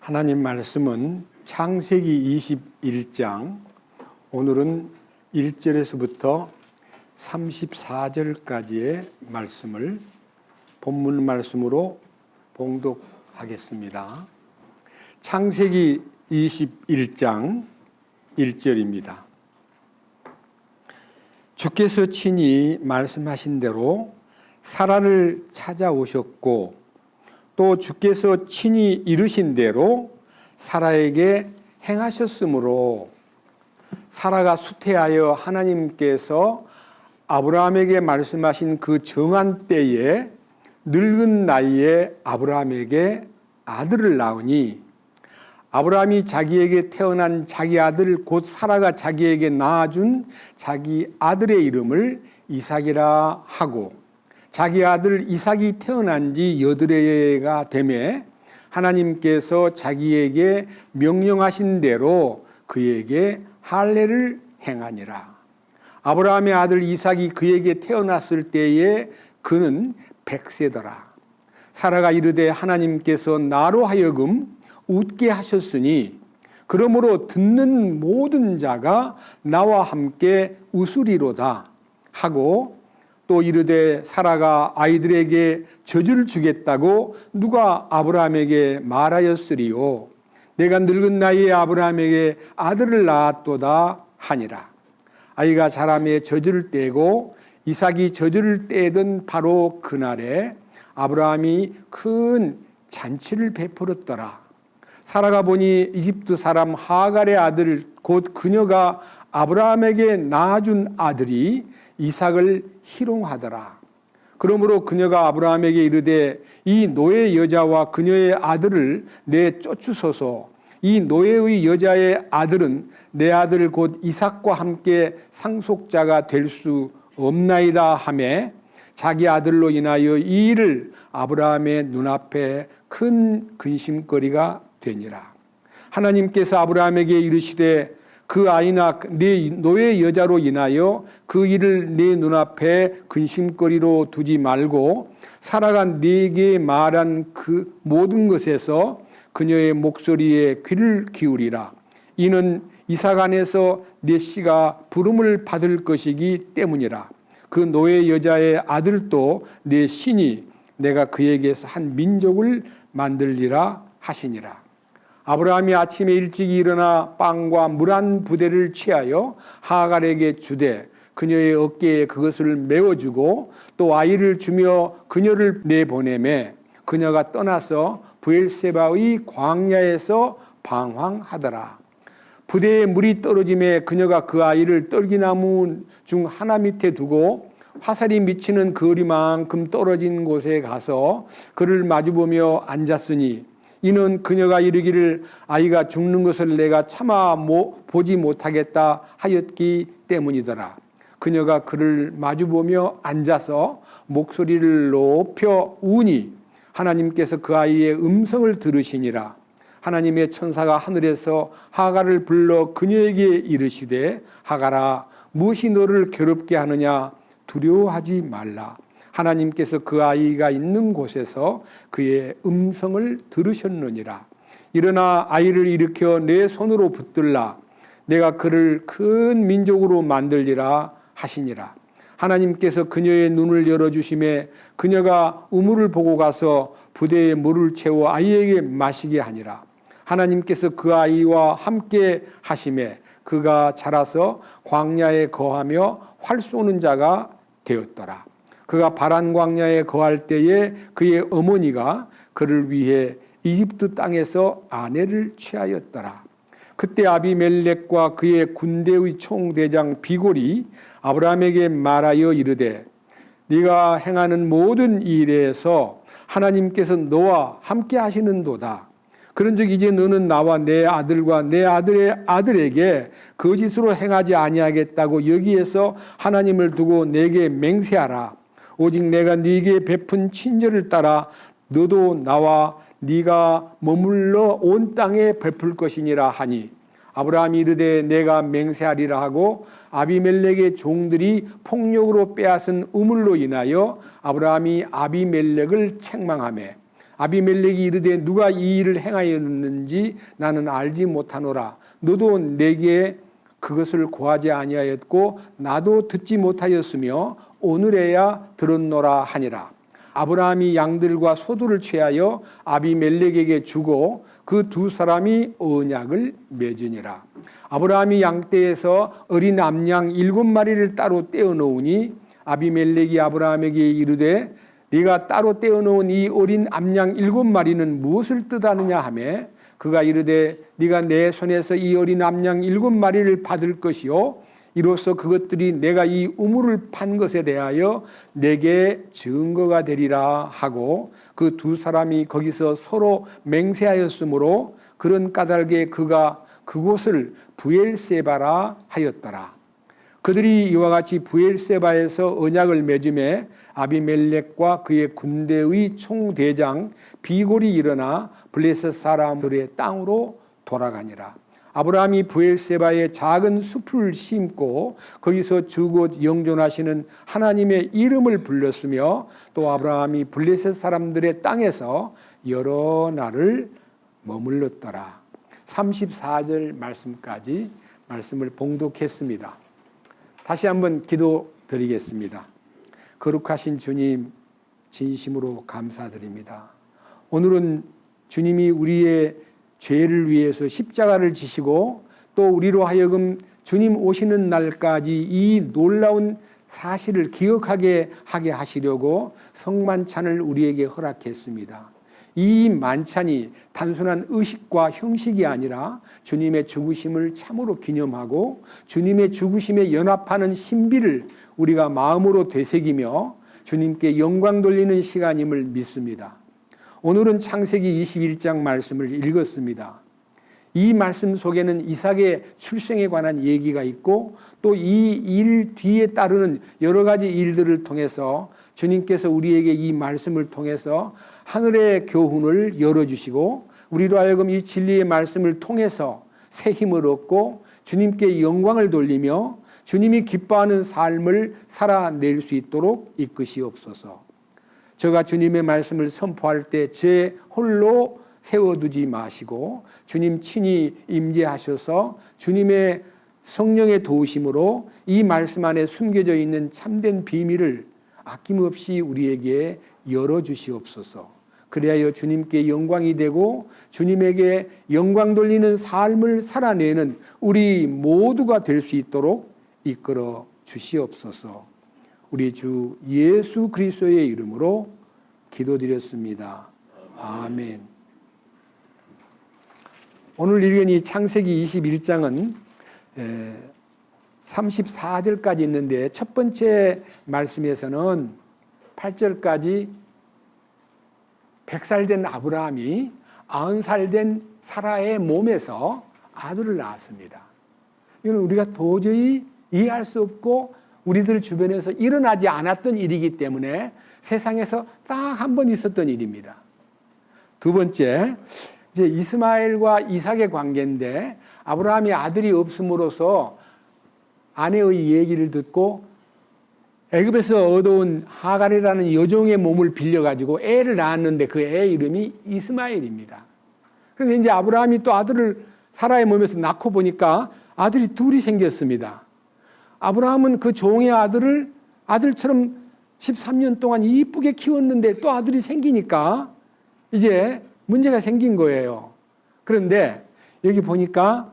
하나님 말씀은 창세기 21장, 오늘은 1절에서부터 34절까지의 말씀을 본문 말씀으로 봉독하겠습니다. 창세기 21장 1절입니다. 주께서 친히 말씀하신 대로 사라를 찾아오셨고 또 주께서 친히 이르신 대로 사라에게 행하셨으므로 사라가 수태하여 하나님께서 아브라함에게 말씀하신 그 정한 때에 늙은 나이에 아브라함에게 아들을 낳으니 아브라함이 자기에게 태어난 자기 아들 곧 사라가 자기에게 낳아준 자기 아들의 이름을 이삭이라 하고 자기 아들 이삭이 태어난 지 8해가 되매 하나님께서 자기에게 명령하신 대로 그에게 할례를 행하니라. 아브라함의 아들 이삭이 그에게 태어났을 때에 그는 100세더라. 사라가 이르되 하나님께서 나로 하여금 웃게 하셨으니 그러므로 듣는 모든 자가 나와 함께 웃으리로다 하고 또 이르되 사라가 아이들에게 저주를 주겠다고 누가 아브라함에게 말하였으리요 내가 늙은 나이에 아브라함에게 아들을 낳았도다 하니라. 아이가 자라매 저주를 떼고 이삭이 저주를 떼던 바로 그날에 아브라함이 큰 잔치를 베풀었더라. 사라가 보니 이집트 사람 하갈의 아들 곧 그녀가 아브라함에게 낳아준 아들이 이삭을 희롱하더라. 그러므로 그녀가 아브라함에게 이르되 이 노예 여자와 그녀의 아들을 내쫓으소서. 이 노예의 여자의 아들은 내 아들 곧 이삭과 함께 상속자가 될 수 없나이다 하매 자기 아들로 인하여 이 일을 아브라함의 눈앞에 큰 근심거리가 되니라. 하나님께서 아브라함에게 이르시되 그 아이나 네 노예 여자로 인하여 그 일을 네 눈앞에 근심거리로 두지 말고 사라가 네게 말한 그 모든 것에서 그녀의 목소리에 귀를 기울이라. 이는 이삭 안에서 네 씨가 부름을 받을 것이기 때문이라. 그 노예 여자의 아들도 네 씨니 내가 그에게서 한 민족을 만들리라 하시니라. 아브라함이 아침에 일찍 일어나 빵과 물 한 부대를 취하여 하갈에게 주되 그녀의 어깨에 그것을 메워주고 또 아이를 주며 그녀를 내보내매 그녀가 떠나서 브엘세바의 광야에서 방황하더라. 부대에 물이 떨어짐에 그녀가 그 아이를 떨기나무 중 하나 밑에 두고 화살이 미치는 거리만큼 떨어진 곳에 가서 그를 마주보며 앉았으니 이는 그녀가 이르기를 아이가 죽는 것을 내가 차마 보지 못하겠다 하였기 때문이더라. 그녀가 그를 마주보며 앉아서 목소리를 높여 우니 하나님께서 그 아이의 음성을 들으시니라. 하나님의 천사가 하늘에서 하갈을 불러 그녀에게 이르시되 하갈아 무엇이 너를 괴롭게 하느냐 두려워하지 말라. 하나님께서 그 아이가 있는 곳에서 그의 음성을 들으셨느니라. 일어나 아이를 일으켜 내 손으로 붙들라. 내가 그를 큰 민족으로 만들리라 하시니라. 하나님께서 그녀의 눈을 열어주심에 그녀가 우물을 보고 가서 부대에 물을 채워 아이에게 마시게 하니라. 하나님께서 그 아이와 함께 하심에 그가 자라서 광야에 거하며 활 쏘는 자가 되었더라. 그가 바란 광야에 거할 때에 그의 어머니가 그를 위해 이집트 땅에서 아내를 취하였더라. 그때 아비멜렉과 그의 군대의 총대장 비골이 아브라함에게 말하여 이르되 네가 행하는 모든 일에서 하나님께서 너와 함께 하시는도다. 그런즉 이제 너는 나와 내 아들과 내 아들의 아들에게 거짓으로 행하지 아니하겠다고 여기에서 하나님을 두고 내게 맹세하라. 오직 내가 네게 베푼 친절을 따라 너도 나와 네가 머물러 온 땅에 베풀 것이니라 하니 아브라함이 이르되 내가 맹세하리라 하고 아비멜렉의 종들이 폭력으로 빼앗은 우물로 인하여 아브라함이 아비멜렉을 책망하며 아비멜렉이 이르되 누가 이 일을 행하였는지 나는 알지 못하노라. 너도 내게 그것을 고하지 아니하였고 나도 듣지 못하였으며 오늘에야 들었노라 하니라. 아브라함이 양들과 소들을 취하여 아비멜렉에게 주고 그 두 사람이 언약을 맺으니라. 아브라함이 양떼에서 어린 암양 7마리를 따로 떼어 놓으니 아비멜렉이 아브라함에게 이르되 네가 따로 떼어 놓은 이 어린 암양 7마리는 무엇을 뜻하느냐 하매 그가 이르되 네가 내 손에서 이 어린 암양 7마리를 받을 것이요 이로써 그것들이 내가 이 우물을 판 것에 대하여 내게 증거가 되리라 하고 그 두 사람이 거기서 서로 맹세하였으므로 그런 까닭에 그가 그곳을 부엘세바라 하였더라. 그들이 이와 같이 부엘세바에서 언약을 맺음에 아비멜렉과 그의 군대의 총대장 비골이 일어나 블레셋 사람들의 땅으로 돌아가니라. 아브라함이 부엘세바에 작은 숲을 심고 거기서 주곧 영존하시는 하나님의 이름을 불렀으며 또 아브라함이 블레셋 사람들의 땅에서 여러 날을 머물렀더라. 34절 말씀까지 말씀을 봉독했습니다. 다시 한번 기도드리겠습니다. 거룩하신 주님, 진심으로 감사드립니다. 오늘은 주님이 우리의 죄를 위해서 십자가를 지시고 또 우리로 하여금 주님 오시는 날까지 이 놀라운 사실을 기억하게 하게 하시려고 성만찬을 우리에게 허락했습니다. 이 만찬이 단순한 의식과 형식이 아니라 주님의 죽으심을 참으로 기념하고 주님의 죽으심에 연합하는 신비를 우리가 마음으로 되새기며 주님께 영광 돌리는 시간임을 믿습니다. 오늘은 창세기 21장 말씀을 읽었습니다. 이 말씀 속에는 이삭의 출생에 관한 얘기가 있고 또 이 일 뒤에 따르는 여러 가지 일들을 통해서 주님께서 우리에게 이 말씀을 통해서 하늘의 교훈을 열어주시고 우리로 하여금 이 진리의 말씀을 통해서 새 힘을 얻고 주님께 영광을 돌리며 주님이 기뻐하는 삶을 살아낼 수 있도록 이끄시옵소서. 저가 주님의 말씀을 선포할 때 제 홀로 세워두지 마시고 주님 친히 임재하셔서 주님의 성령의 도우심으로 이 말씀 안에 숨겨져 있는 참된 비밀을 아낌없이 우리에게 열어주시옵소서. 그리하여 주님께 영광이 되고 주님에게 영광 돌리는 삶을 살아내는 우리 모두가 될 수 있도록 이끌어 주시옵소서. 우리 주 예수 그리스도의 이름으로 기도드렸습니다. 아멘. 오늘 읽은 이 창세기 21장은 34절까지 있는데 첫 번째 말씀에서는 8절까지 100살 된 아브라함이 90살 된 사라의 몸에서 아들을 낳았습니다. 이건 우리가 도저히 이해할 수 없고 우리들 주변에서 일어나지 않았던 일이기 때문에 세상에서 딱 한 번 있었던 일입니다. 두 번째, 이제 이스마엘과 이삭의 관계인데 아브라함이 아들이 없음으로써 아내의 얘기를 듣고 애굽에서 얻어온 하갈이라는 여종의 몸을 빌려가지고 애를 낳았는데 그 애 이름이 이스마엘입니다. 그런데 이제 아브라함이 또 아들을 사라의 몸에서 낳고 보니까 아들이 둘이 생겼습니다. 아브라함은 그 종의 아들을 아들처럼 13년 동안 이쁘게 키웠는데 또 아들이 생기니까 이제 문제가 생긴 거예요. 그런데 여기 보니까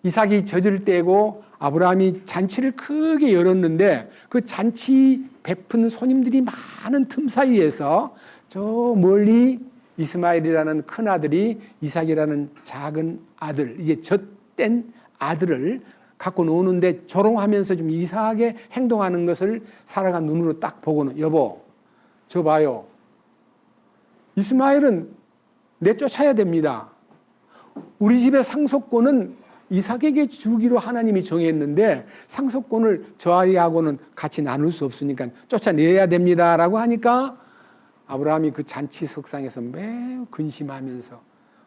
이삭이 젖을 떼고 아브라함이 잔치를 크게 열었는데 그 잔치 베푼 손님들이 많은 틈 사이에서 저 멀리 이스마엘이라는 큰 아들이 이삭이라는 작은 아들, 이제 젖된 아들을 갖고 노는데 조롱하면서 좀 이상하게 행동하는 것을 사라가 눈으로 딱 보고는 여보, 저 봐요. 이스마엘은 내쫓아야 됩니다. 우리 집의 상속권은 이삭에게 주기로 하나님이 정했는데 상속권을 저 아이하고는 같이 나눌 수 없으니까 쫓아내야 됩니다라고 하니까 아브라함이 그 잔치석상에서 매우 근심하면서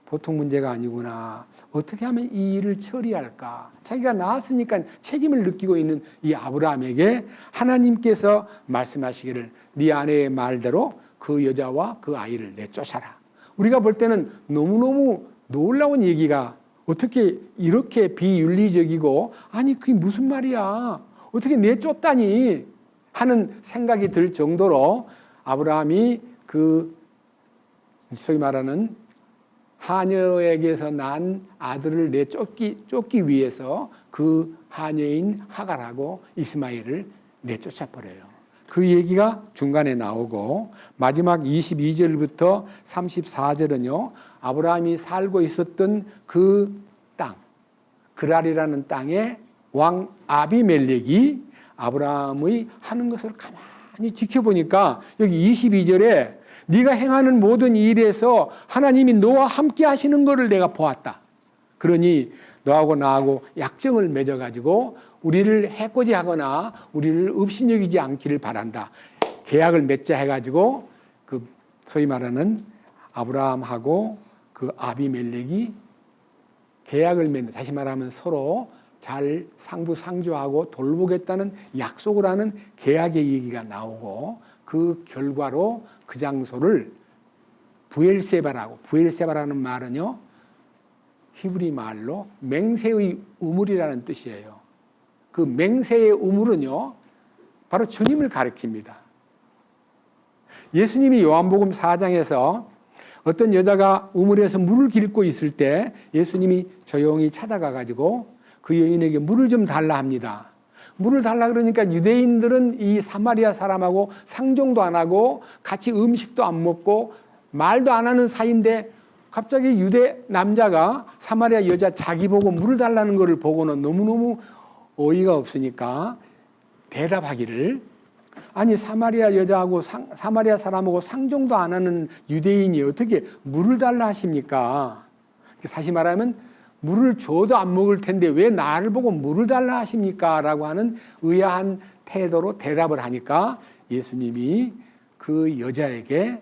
보통 문제가 아니구나. 어떻게 하면 이 일을 처리할까? 자기가 낳았으니까 책임을 느끼고 있는 이 아브라함에게 하나님께서 말씀하시기를 네 아내의 말대로 그 여자와 그 아이를 내쫓아라. 우리가 볼 때는 너무너무 놀라운 얘기가 어떻게 이렇게 비윤리적이고 아니 그게 무슨 말이야. 어떻게 내쫓다니 하는 생각이 들 정도로 아브라함이 그 소위 말하는 하녀에게서 난 아들을 쫓기 위해서 그 하녀인 하갈하고 이스마엘을 내쫓아 버려요. 그 얘기가 중간에 나오고 마지막 22절부터 34절은요. 아브라함이 살고 있었던 그 땅, 그랄이라는 땅에 왕 아비멜렉이 아브라함의 하는 것을 가만히 지켜보니까 여기 22절에 네가 행하는 모든 일에서 하나님이 너와 함께 하시는 것을 내가 보았다. 그러니 너하고 나하고 약정을 맺어가지고 우리를 해코지하거나 우리를 업신여기지 않기를 바란다. 계약을 맺자 해가지고 그 소위 말하는 아브라함하고 그 아비멜렉이 계약을 맺는, 다시 말하면 서로 잘 상부상조하고 돌보겠다는 약속을 하는 계약의 얘기가 나오고 그 결과로 그 장소를 부엘세바라는 말은요 히브리 말로 맹세의 우물이라는 뜻이에요. 그 맹세의 우물은요 바로 주님을 가리킵니다. 예수님이 요한복음 4장에서 어떤 여자가 우물에서 물을 길고 있을 때 예수님이 조용히 찾아가 가지고 그 여인에게 물을 좀 달라 합니다. 물을 달라 그러니까 유대인들은 이 사마리아 사람하고 상종도 안 하고 같이 음식도 안 먹고 말도 안 하는 사이인데 갑자기 유대 남자가 사마리아 여자 자기 보고 물을 달라는 것을 보고는 너무너무 어이가 없으니까 대답하기를 아니 사마리아 여자하고 사마리아 사람하고 상종도 안 하는 유대인이 어떻게 물을 달라 하십니까? 다시 말하면 물을 줘도 안 먹을 텐데 왜 나를 보고 물을 달라 하십니까? 라고 하는 의아한 태도로 대답을 하니까 예수님이 그 여자에게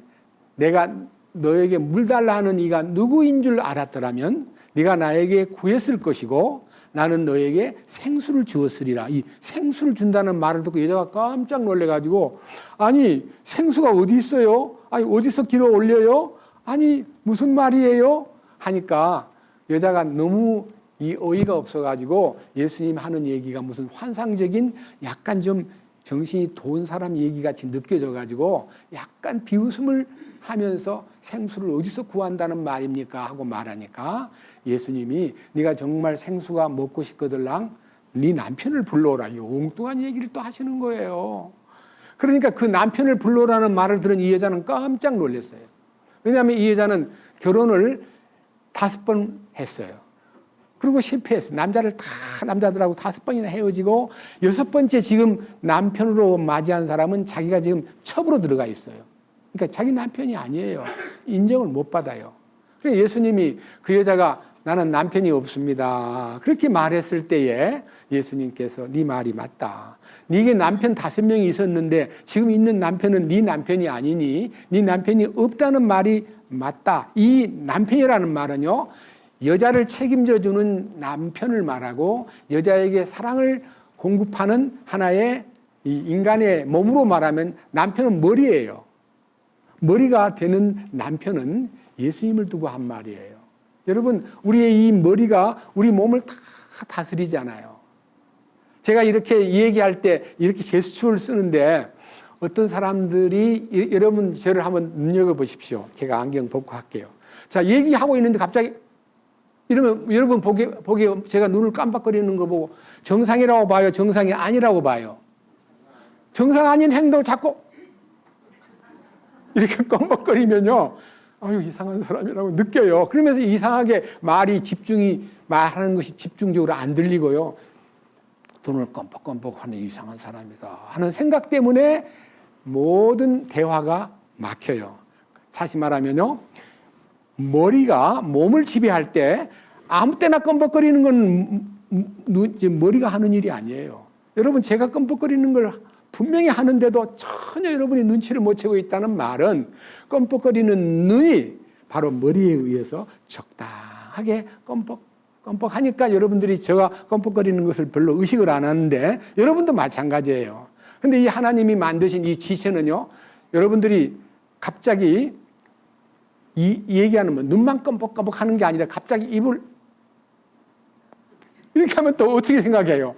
내가 너에게 물 달라 하는 이가 누구인 줄 알았더라면 네가 나에게 구했을 것이고 나는 너에게 생수를 주었으리라. 이 생수를 준다는 말을 듣고 여자가 깜짝 놀래가지고 아니 생수가 어디 있어요? 아니 어디서 길어 올려요? 아니 무슨 말이에요? 하니까 여자가 너무 이 어이가 없어가지고 예수님 하는 얘기가 무슨 환상적인 약간 좀 정신이 돈 사람 얘기같이 느껴져가지고 약간 비웃음을 하면서 생수를 어디서 구한다는 말입니까? 하고 말하니까 예수님이 네가 정말 생수가 먹고 싶거들랑 네 남편을 불러오라. 이 엉뚱한 얘기를 또 하시는 거예요. 그러니까 그 남편을 불러오라는 말을 들은 이 여자는 깜짝 놀랐어요. 왜냐하면 이 여자는 결혼을 5번 했어요. 그리고 실패했어요. 남자들하고 5번이나 헤어지고 6번째 지금 남편으로 맞이한 사람은 자기가 지금 첩으로 들어가 있어요. 그러니까 자기 남편이 아니에요. 인정을 못 받아요. 그래서 예수님이 그 여자가 나는 남편이 없습니다. 그렇게 말했을 때에 예수님께서 네 말이 맞다. 네게 남편 5명이 있었는데 지금 있는 남편은 네 남편이 아니니 네 남편이 없다는 말이 맞다. 이 남편이라는 말은요. 여자를 책임져주는 남편을 말하고 여자에게 사랑을 공급하는 하나의 이 인간의 몸으로 말하면 남편은 머리예요. 머리가 되는 남편은 예수님을 두고 한 말이에요. 여러분 우리의 이 머리가 우리 몸을 다 다스리잖아요. 제가 이렇게 얘기할 때 이렇게 제스처를 쓰는데 어떤 사람들이 여러분 저를 한번 눈여겨보십시오. 제가 안경 벗고 할게요. 자 얘기하고 있는데 갑자기 이러면 여러분 보기 제가 눈을 깜빡거리는 거 보고 정상이라고 봐요? 정상이 아니라고 봐요? 정상 아닌 행동을 자꾸 이렇게 껌뻑거리면요. 아유 이상한 사람이라고 느껴요. 그러면서 이상하게 말하는 것이 집중적으로 안 들리고요. 눈을 껌뻑껌뻑 하는 이상한 사람이다 하는 생각 때문에 모든 대화가 막혀요. 다시 말하면요. 머리가 몸을 지배할 때 아무 때나 껌뻑거리는 건 머리가 하는 일이 아니에요. 여러분 제가 껌뻑거리는 걸 분명히 하는데도 전혀 여러분이 눈치를 못 채고 있다는 말은 껌뻑거리는 눈이 바로 머리에 의해서 적당하게 껌뻑하니까 여러분들이 제가 껌뻑거리는 것을 별로 의식을 안 하는데 여러분도 마찬가지예요. 근데 이 하나님이 만드신 이 지체는요. 여러분들이 갑자기 이 얘기하는 뭐 눈만 껌뻑껌뻑 하는 게 아니라 갑자기 입을 이렇게 하면 또 어떻게 생각해요?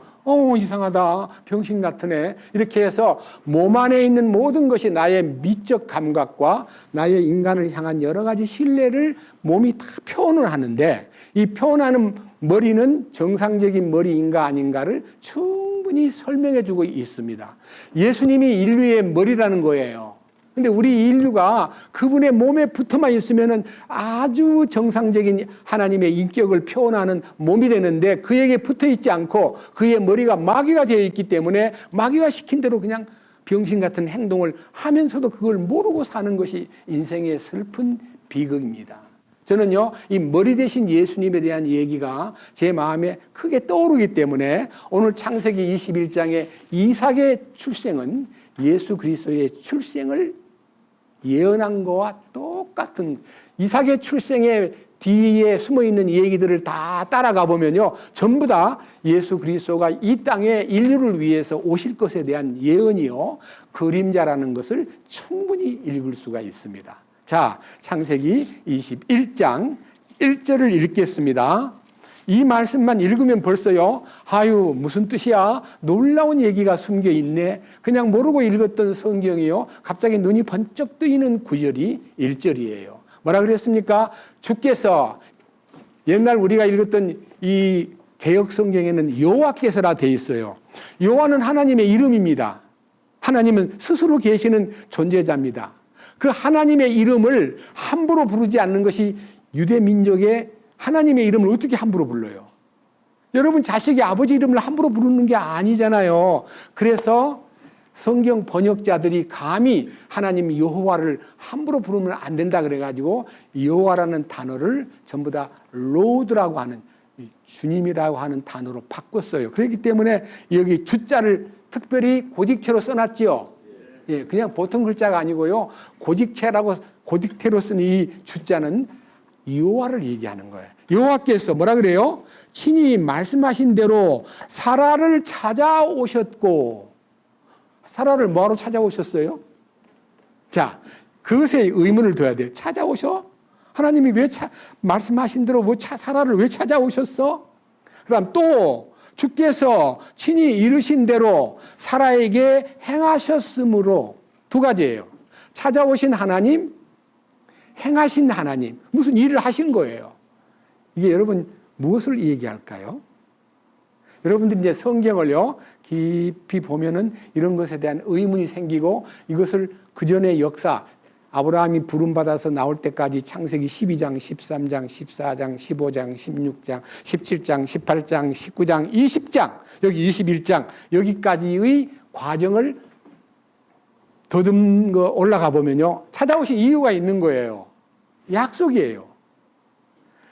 이상하다. 병신 같으네. 이렇게 해서 몸 안에 있는 모든 것이 나의 미적 감각과 나의 인간을 향한 여러 가지 신뢰를 몸이 다 표현을 하는데, 이 표현하는 머리는 정상적인 머리인가 아닌가를 충분히 설명해 주고 있습니다. 예수님이 인류의 머리라는 거예요. 근데 우리 인류가 그분의 몸에 붙어만 있으면은 아주 정상적인 하나님의 인격을 표현하는 몸이 되는데, 그에게 붙어 있지 않고 그의 머리가 마귀가 되어 있기 때문에 마귀가 시킨 대로 그냥 병신 같은 행동을 하면서도 그걸 모르고 사는 것이 인생의 슬픈 비극입니다. 저는요, 이 머리 대신 예수님에 대한 얘기가 제 마음에 크게 떠오르기 때문에 오늘 창세기 21장의 이삭의 출생은 예수 그리스도의 출생을 예언한 거와 똑같은, 이삭의 출생의 뒤에 숨어있는 얘기들을 다 따라가 보면요, 전부 다 예수 그리스도가 이 땅에 인류를 위해서 오실 것에 대한 예언이요, 그림자라는 것을 충분히 읽을 수가 있습니다. 자, 창세기 21장 1절을 읽겠습니다. 이 말씀만 읽으면 벌써요, 아유 무슨 뜻이야? 놀라운 얘기가 숨겨 있네. 그냥 모르고 읽었던 성경이요, 갑자기 눈이 번쩍 뜨이는 구절이 1절이에요. 뭐라 그랬습니까? 주께서, 옛날 우리가 읽었던 이 개역 성경에는 여호와께서라 돼 있어요. 여호와는 하나님의 이름입니다. 하나님은 스스로 계시는 존재자입니다. 그 하나님의 이름을 함부로 부르지 않는 것이 유대 민족의, 하나님의 이름을 어떻게 함부로 불러요? 여러분 자식이 아버지 이름을 함부로 부르는 게 아니잖아요. 그래서 성경 번역자들이 감히 하나님 여호와를 함부로 부르면 안 된다 그래가지고 여호와라는 단어를 전부 다 로드라고 하는, 주님이라고 하는 단어로 바꿨어요. 그렇기 때문에 여기 주자를 특별히 고직체로 써놨지요. 예, 그냥 보통 글자가 아니고요, 고직체로 쓴 이 주자는 여호와를 얘기하는 거예요. 여호와께서 뭐라 그래요? 친히 말씀하신 대로 사라를 찾아오셨고, 사라를 뭐하러 찾아오셨어요? 자, 그것에 의문을 둬야 돼요. 찾아오셔? 하나님이 왜 말씀하신 대로 사라를 왜 찾아오셨어? 그다음 또 주께서 친히 이르신 대로 사라에게 행하셨으므로, 두 가지예요. 찾아오신 하나님, 행하신 하나님, 무슨 일을 하신 거예요. 이게 여러분 무엇을 얘기할까요? 여러분들이 이제 성경을요 깊이 보면은 이런 것에 대한 의문이 생기고, 이것을 그 전의 역사, 아브라함이 부름받아서 나올 때까지 창세기 12장, 13장, 14장, 15장, 16장, 17장, 18장, 19장, 20장, 여기 21장, 여기까지의 과정을 더듬어 올라가 보면요, 찾아오신 이유가 있는 거예요. 약속이에요.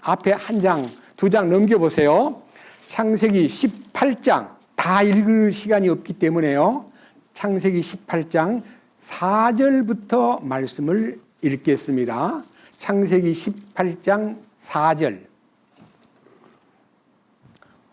앞에 한 장, 두 장 넘겨보세요. 창세기 18장, 다 읽을 시간이 없기 때문에요, 창세기 18장 4절부터 말씀을 읽겠습니다. 창세기 18장 4절.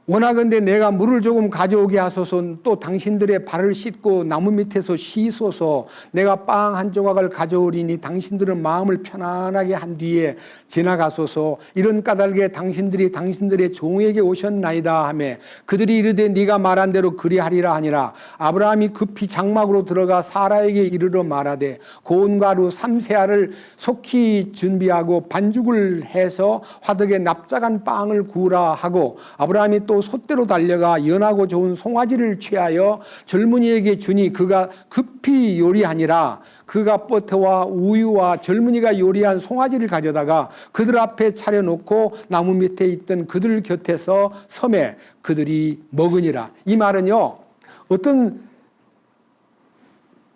원하건대 내가 물을 조금 가져오게 하소서. 또 당신들의 발을 씻고 나무 밑에서 쉬소서. 내가 빵 한 조각을 가져오리니 당신들은 마음을 편안하게 한 뒤에 지나가소서. 이런 까닭에 당신들이 당신들의 종에게 오셨나이다 하매 그들이 이르되 네가 말한 대로 그리하리라 하니라. 아브라함이 급히 장막으로 들어가 사라에게 이르러 말하되 고운 가루 3세알을 속히 준비하고 반죽을 해서 화덕에 납작한 빵을 구우라 하고, 아브라함이 또 솥대로 달려가 연하고 좋은 송아지를 취하여 젊은이에게 주니 그가 급히 요리하니라. 그가 버터와 우유와 젊은이가 요리한 송아지를 가져다가 그들 앞에 차려놓고 나무 밑에 있던 그들 곁에서 섬에 그들이 먹으니라. 이 말은요, 어떤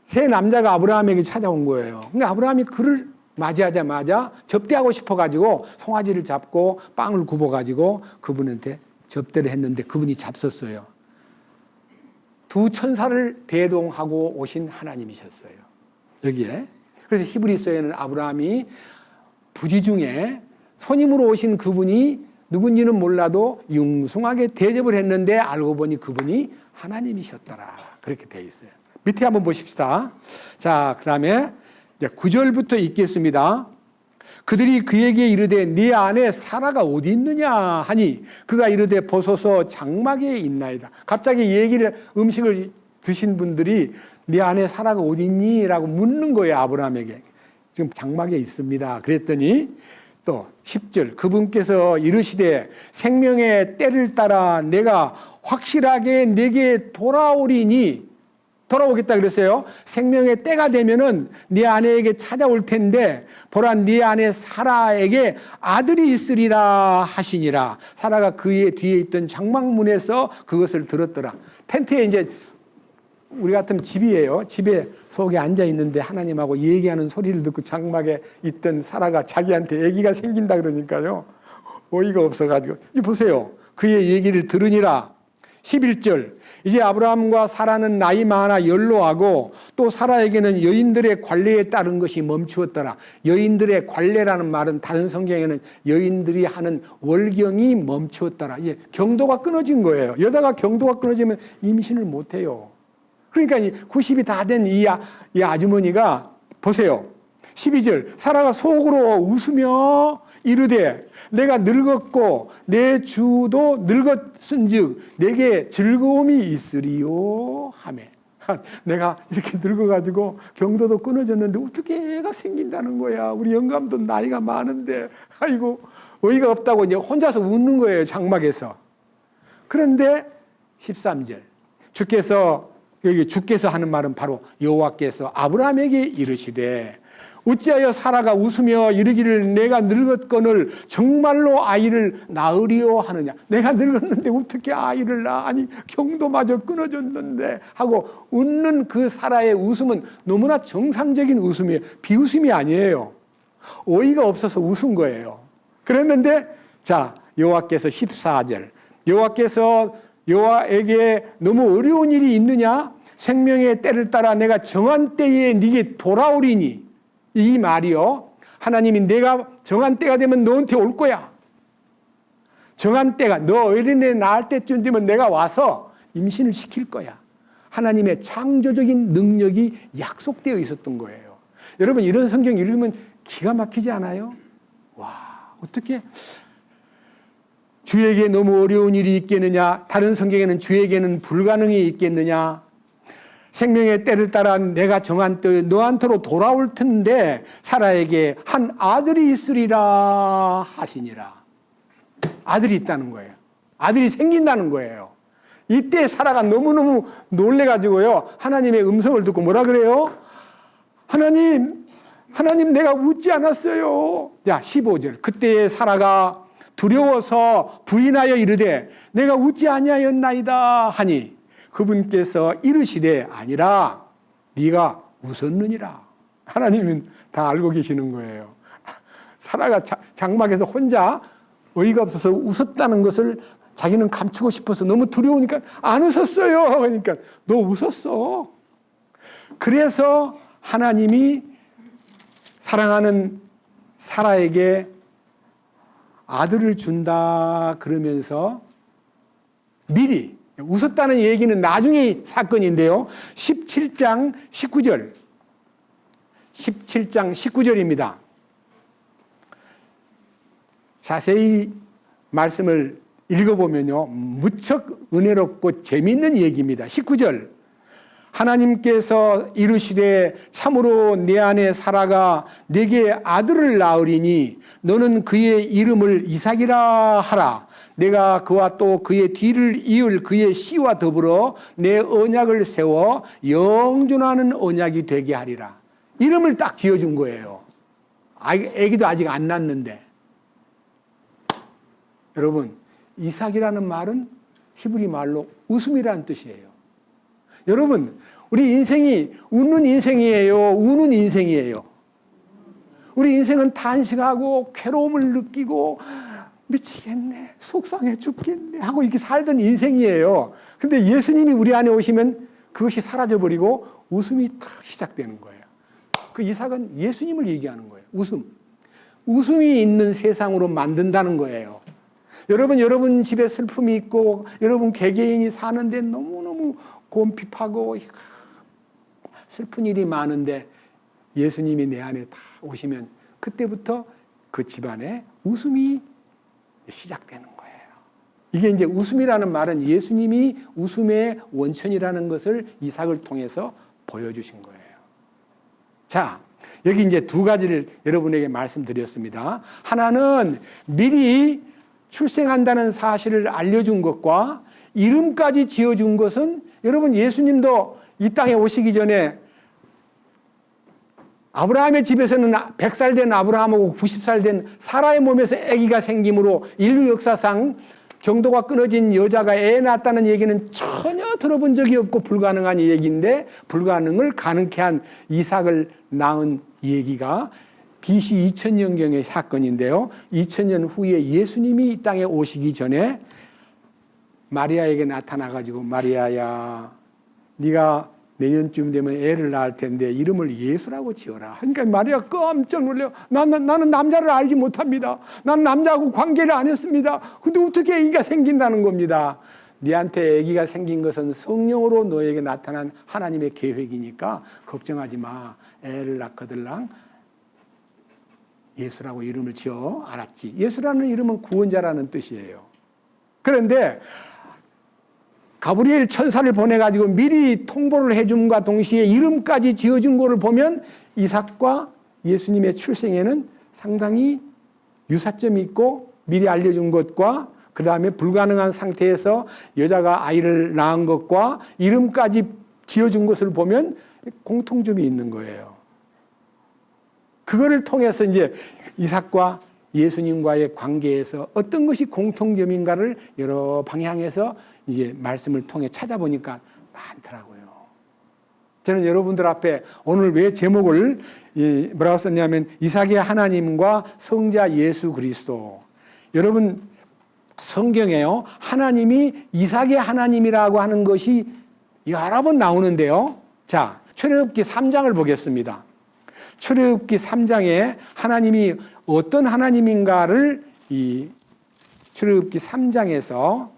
세 남자가 아브라함에게 찾아온 거예요. 근데 아브라함이 그를 맞이하자마자 접대하고 싶어가지고 송아지를 잡고 빵을 굽어가지고 그분한테 접대를 했는데 그분이 잡섰어요. 두 천사를 대동하고 오신 하나님이셨어요, 여기에. 그래서 히브리서에는 아브라함이 부지 중에 손님으로 오신 그분이 누군지는 몰라도 융숭하게 대접을 했는데 알고 보니 그분이 하나님이셨더라, 그렇게 되어 있어요. 밑에 한번 보십시다. 자, 그 다음에 9절부터 읽겠습니다. 그들이 그에게 이르되 네 안에 사라가 어디 있느냐 하니 그가 이르되 보소서 장막에 있나이다. 갑자기 음식을 드신 분들이 네 안에 사라가 어디 있니? 라고 묻는 거예요. 아브라함에게. 지금 장막에 있습니다. 그랬더니 또 10절 그분께서 이르시되 생명의 때를 따라 내가 확실하게 내게 돌아오겠다 그랬어요. 생명의 때가 되면은 네 아내에게 찾아올 텐데 보라 네 아내 사라에게 아들이 있으리라 하시니라. 사라가 그의 뒤에 있던 장막문에서 그것을 들었더라. 텐트에 이제 우리 같으면 집이에요. 집에 속에 앉아 있는데 하나님하고 얘기하는 소리를 듣고 장막에 있던 사라가 자기한테 아기가 생긴다 그러니까요. 어이가 없어가지고 이 보세요. 그의 얘기를 들으니라. 11절 이제 아브라함과 사라는 나이 많아 연로하고 또 사라에게는 여인들의 관례에 따른 것이 멈추었더라. 여인들의 관례라는 말은 다른 성경에는 여인들이 하는 월경이 멈추었더라. 예, 경도가 끊어진 거예요. 여자가 경도가 끊어지면 임신을 못해요. 그러니까 90이 다 된 이 아주머니가 보세요. 12절 사라가 속으로 웃으며 이르되 내가 늙었고 내 주도 늙었은즉 내게 즐거움이 있으리요 하며. 내가 이렇게 늙어가지고 경도도 끊어졌는데 어떻게 애가 생긴다는 거야. 우리 영감도 나이가 많은데 아이고 어이가 없다고 이제 혼자서 웃는 거예요. 장막에서. 그런데 13절 주께서 하는 말은 바로 여호와께서 아브라함에게 이르시되 어찌하여 사라가 웃으며 이르기를 내가 늙었거늘 정말로 아이를 낳으리요 하느냐. 내가 늙었는데 어떻게 아이를 낳아. 아니 경도마저 끊어졌는데 하고 웃는 그 사라의 웃음은 너무나 정상적인 웃음이에요. 비웃음이 아니에요. 어이가 없어서 웃은 거예요. 그랬는데 자 여호와께서 14절 여호와에게 너무 어려운 일이 있느냐. 생명의 때를 따라 내가 정한 때에 네게 돌아오리니. 이 말이요. 하나님이 내가 정한 때가 되면 너한테 올 거야. 정한 때가 너 어린애 낳을 때쯤 되면 내가 와서 임신을 시킬 거야. 하나님의 창조적인 능력이 약속되어 있었던 거예요. 여러분 이런 성경 읽으면 기가 막히지 않아요? 와 어떻게 주에게 너무 어려운 일이 있겠느냐. 다른 성경에는 주에게는 불가능이 있겠느냐. 생명의 때를 따라 내가 정한 때 너한테로 돌아올 텐데 사라에게 한 아들이 있으리라 하시니라. 아들이 있다는 거예요. 아들이 생긴다는 거예요. 이때 사라가 너무너무 놀래가지고요. 하나님의 음성을 듣고 뭐라 그래요? 하나님 내가 웃지 않았어요. 자 15절 그때 사라가 두려워서 부인하여 이르되 내가 웃지 아니하였나이다 하니 그분께서 이르시되 아니라 네가 웃었느니라. 하나님은 다 알고 계시는 거예요. 사라가 장막에서 혼자 어이가 없어서 웃었다는 것을 자기는 감추고 싶어서 너무 두려우니까 안 웃었어요. 그러니까 너 웃었어. 그래서 하나님이 사랑하는 사라에게 아들을 준다 그러면서 미리 웃었다는 얘기는 나중에 사건인데요. 17장 19절입니다. 자세히 말씀을 읽어보면요. 무척 은혜롭고 재미있는 얘기입니다. 19절 하나님께서 이르시되 참으로 내 안에 사라가 내게 아들을 낳으리니 너는 그의 이름을 이삭이라 하라. 내가 그와 또 그의 뒤를 이을 그의 씨와 더불어 내 언약을 세워 영존하는 언약이 되게 하리라. 이름을 딱 지어준 거예요. 아기도 아직 안 낳았는데. 여러분 이삭이라는 말은 히브리 말로 웃음이라는 뜻이에요. 여러분 우리 인생이 웃는 인생이에요? 우는 인생이에요? 우리 인생은 탄식하고 괴로움을 느끼고 미치겠네, 속상해 죽겠네 하고 이렇게 살던 인생이에요. 근데 예수님이 우리 안에 오시면 그것이 사라져버리고 웃음이 탁 시작되는 거예요. 그 이삭은 예수님을 얘기하는 거예요. 웃음이 있는 세상으로 만든다는 거예요. 여러분 집에 슬픔이 있고 여러분 개개인이 사는데 너무너무 곰핍하고 슬픈 일이 많은데 예수님이 내 안에 다 오시면 그때부터 그 집안에 웃음이 시작되는 거예요. 이게 이제 웃음이라는 말은 예수님이 웃음의 원천이라는 것을 이삭을 통해서 보여주신 거예요. 자, 여기 이제 두 가지를 여러분에게 말씀드렸습니다. 하나는 미리 출생한다는 사실을 알려준 것과 이름까지 지어준 것은 여러분 예수님도 이 땅에 오시기 전에 아브라함의 집에서는 100살 된 아브라함하고 90살 된 사라의 몸에서 아기가 생김으로 인류 역사상 경도가 끊어진 여자가 애 낳았다는 얘기는 전혀 들어본 적이 없고 불가능한 얘기인데 불가능을 가능케 한 이삭을 낳은 얘기가 BC 2000년경의 사건인데요. 2000년 후에 예수님이 이 땅에 오시기 전에 마리아에게 나타나가지고 마리아야 네가 내년쯤 되면 애를 낳을 텐데 이름을 예수라고 지어라. 그러니까 마리아 깜짝 놀래요. 나는 남자를 알지 못합니다. 나는 남자하고 관계를 안 했습니다. 근데 어떻게 아기가 생긴다는 겁니다. 네한테 아기가 생긴 것은 성령으로 너에게 나타난 하나님의 계획이니까 걱정하지 마. 애를 낳거들랑 예수라고 이름을 지어. 알았지? 예수라는 이름은 구원자라는 뜻이에요. 그런데 가브리엘 천사를 보내가지고 미리 통보를 해줌과 동시에 이름까지 지어준 거를 보면 이삭과 예수님의 출생에는 상당히 유사점이 있고 미리 알려준 것과 그 다음에 불가능한 상태에서 여자가 아이를 낳은 것과 이름까지 지어준 것을 보면 공통점이 있는 거예요. 그거를 통해서 이제 이삭과 예수님과의 관계에서 어떤 것이 공통점인가를 여러 방향에서 이제 말씀을 통해 찾아보니까 많더라고요. 저는 여러분들 앞에 오늘 왜 제목을 뭐라고 썼냐면 이삭의 하나님과 성자 예수 그리스도. 여러분 성경에요. 하나님이 이삭의 하나님이라고 하는 것이 여러 번 나오는데요. 자, 출애굽기 3장을 보겠습니다. 출애굽기 3장에 하나님이 어떤 하나님인가를 이 출애굽기 3장에서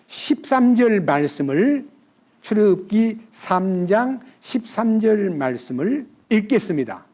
13절 말씀을 출애굽기 3장 13절 말씀을 읽겠습니다.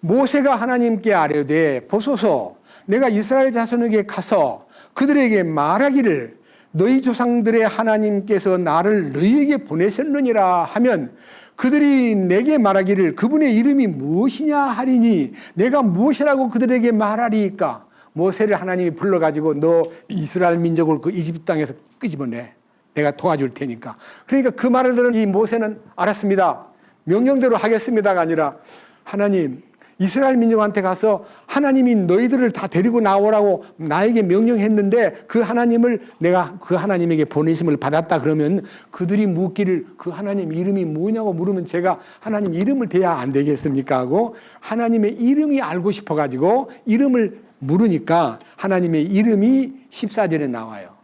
모세가 하나님께 아뢰되 보소서 내가 이스라엘 자손에게 가서 그들에게 말하기를 너희 조상들의 하나님께서 나를 너희에게 보내셨느니라 하면 그들이 내게 말하기를 그분의 이름이 무엇이냐 하리니 내가 무엇이라고 그들에게 말하리이까. 모세를 하나님이 불러가지고 너 이스라엘 민족을 그 이집트 땅에서 끄집어내. 내가 도와줄 테니까. 그러니까 그 말을 들은 이 모세는 알았습니다. 명령대로 하겠습니다가 아니라 하나님 이스라엘 민족한테 가서 하나님이 너희들을 다 데리고 나오라고 나에게 명령했는데 그 하나님을 내가 그 하나님에게 보내심을 받았다 그러면 그들이 묻기를 그 하나님 이름이 뭐냐고 물으면 제가 하나님 이름을 대야 안 되겠습니까 하고 하나님의 이름이 알고 싶어가지고 이름을 물으니까 하나님의 이름이 14절에 나와요.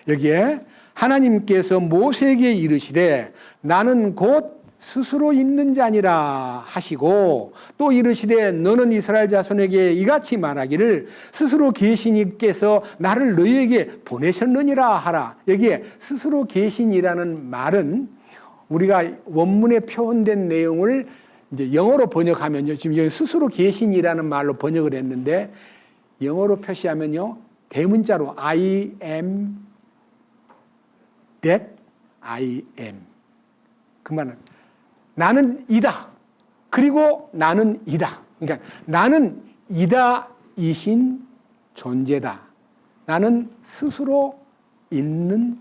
여기에 하나님께서 모세에게 이르시되 나는 곧 스스로 있는 자니라 하시고 또 이르시되 너는 이스라엘 자손에게 이같이 말하기를 스스로 계신 이께서 나를 너희에게 보내셨느니라 하라. 여기에 스스로 계신이라는 말은 우리가 원문에 표현된 내용을 이제 영어로 번역하면요. 지금 여기 스스로 계신이라는 말로 번역을 했는데 영어로 표시하면요. 대문자로 I am that I am. 그 말은 나는 이다. 그리고 나는 이다. 그러니까 나는 이다이신 존재다. 나는 스스로 있는